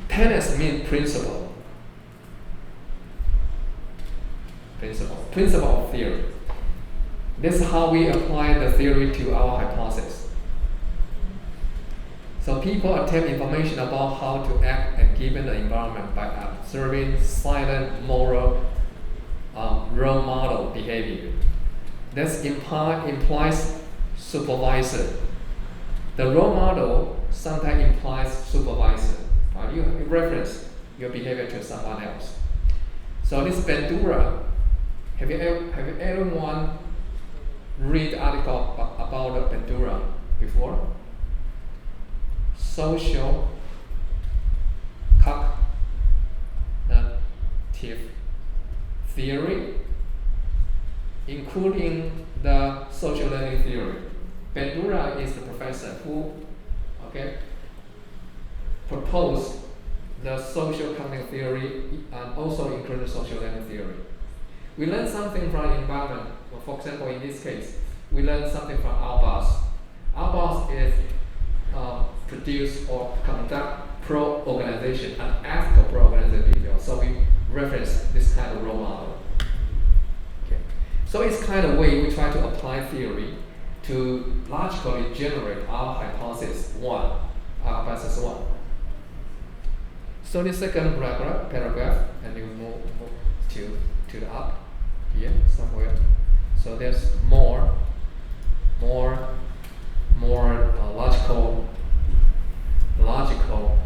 Tenets mean principle. Principle of theory. This is how we apply the theory to our hypothesis. So people obtain information about how to act and given the environment by observing silent moral role model behavior. This implies supervisor. The role model sometimes implies supervisor. You reference your behavior to someone else. So this Bandura, have you anyone read article about the Bandura before? Social cognitive theory, including the social learning theory. Bandura is the professor who proposed the social cognitive theory and also included social learning theory. We learn something from the environment. Well, for example, in this case, we learn something from our boss. Our boss is produce or conduct pro-organization and ethical pro-organization behavior. So we reference this kind of role model. Okay. So it's kind of way we try to apply theory to logically generate our hypothesis one. So the second paragraph, and you move to the up here somewhere. So there's more logical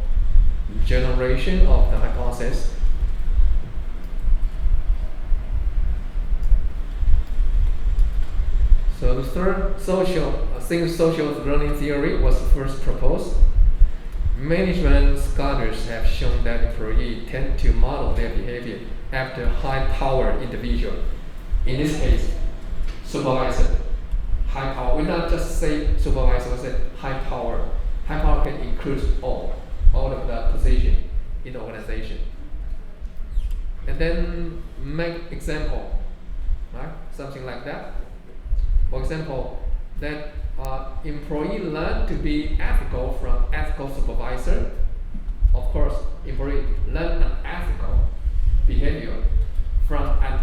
generation of the hypothesis. So the third social learning theory was first proposed. Management scholars have shown that employees tend to model their behavior after high-powered individual. In this case, supervisor. High power. We not just say supervisor, we say high power. High power can include all of the position in the organization. And then make example, right? Something like that. For example, that employee learn to be ethical from ethical supervisor. Of course, employee learn an ethical behavior from an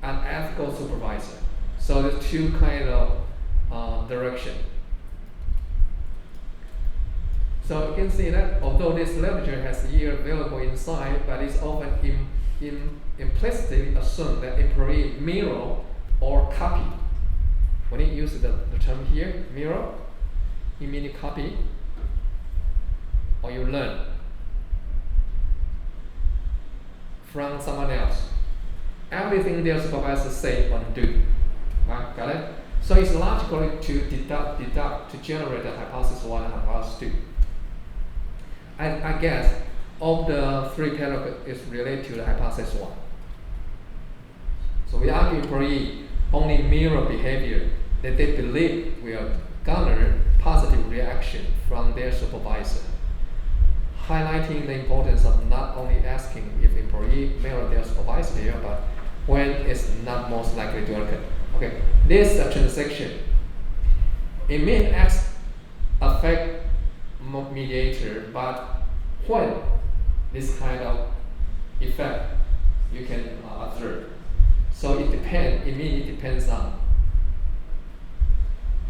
unethical supervisor. So there's two kind of direction. So you can see that although this literature has here available inside, but it's often implicitly assumed that employee mirror or copy. When you use the term here, mirror, you mean copy or you learn from someone else. everything their supervisor say or do. Right? Got it? So it's logical to deduct to generate the hypothesis 1 and hypothesis 2. I guess of the three paragraphs is related to the hypothesis 1. So we argue employee only mirror behavior that they believe will garner positive reaction from their supervisor, highlighting the importance of not only asking if employee mirror their supervisor behavior, but when it's not most likely to occur. Okay, this transaction, it may X affect mediator, but when this kind of effect you can observe. So it depends. It means it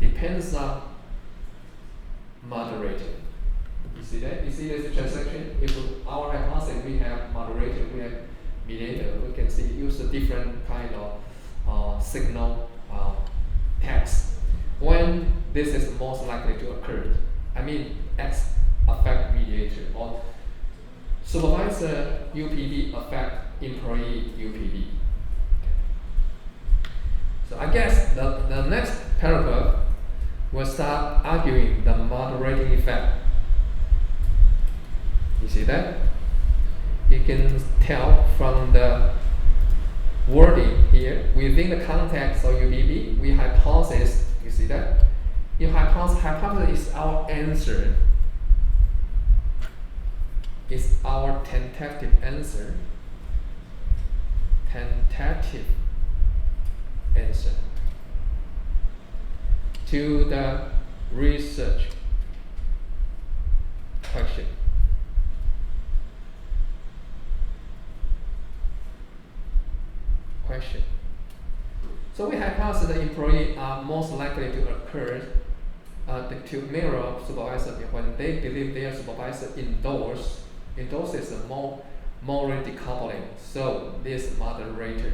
depends on moderator. You see that? You see this transaction? If our hypothesis we have moderator, we have mediator, we can see use a different kind of signal text. When this is most likely to occur, I mean X affect mediator or supervisor UPD affect employee UPD. So I guess the next paragraph will start arguing the moderating effect. You see that? You can tell from the wording here, within the context of UPB, we hypothesis, you see that? Your hypothesis is our answer. Is our tentative answer. Tentative answer to the research question. So we hypothesize the employee are most likely to occur to mirror supervisor when they believe their supervisor endorses a moral decoupling. So this moderator.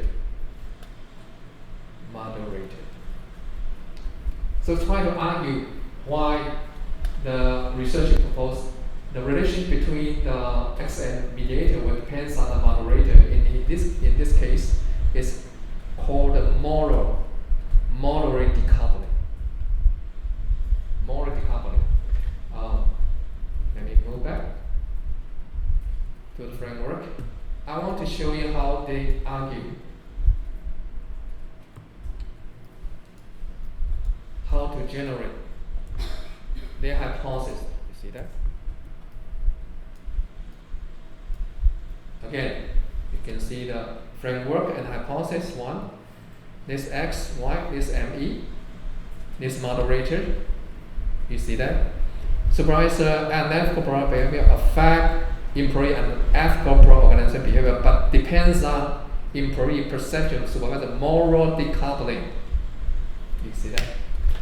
So try to argue why the researcher proposed the relation between the X and mediator will depends on the moderator. In this case, is called the moral decoupling. Moral decoupling. Let me go back to the framework. I want to show you how they argue. How to generate their hypothesis. You see that? Again, you can see the framework and hypothesis 1. This X, Y, this ME, this moderator. You see that? Supervisor and ethical product behavior affect employee and ethical product organization behavior, but depends on employee perception of supervisor moral decoupling. You see that?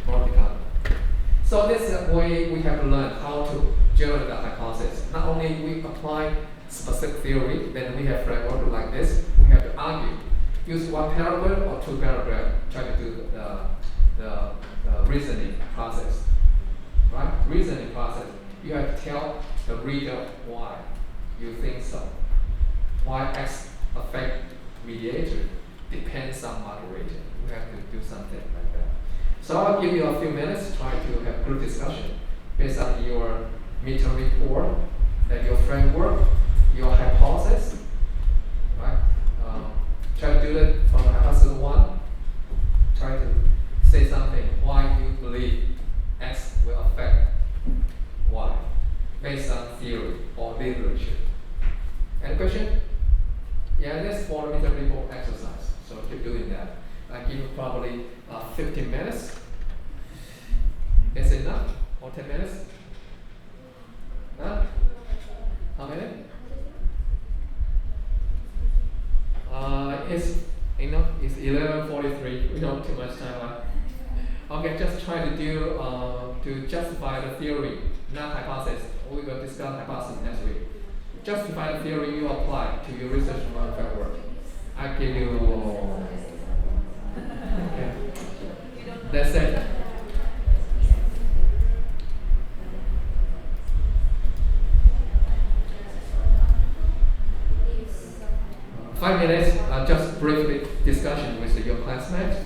Moral decoupling. So this is the way we have learned how to generate the hypothesis. Not only we apply specific theory, then we have framework like this. We have to argue. Use one paragraph or two paragraphs, try to do the reasoning process. Right? Reasoning process. You have to tell the reader why you think so. Why X affect mediator depends on moderator. We have to do something like that. So I'll give you a few minutes to try to have group discussion based on your midterm report, then your framework, your hypothesis, right? Try to do it from hypothesis 1. Try to say something why you believe X will affect Y based on theory or literature. Any question? Yeah, that's for the midterm report exercise. So keep doing that. I give you probably 15 minutes. Is it enough? Or 10 minutes? Huh? How many? It's enough. It's 11:43. We don't have too much time left. Okay, just try to do to justify the theory, not hypothesis. We will discuss hypothesis next week. Justify the theory you apply to your research framework. I give you. Okay. That's it. 5 minutes, just briefly discussion with your classmates.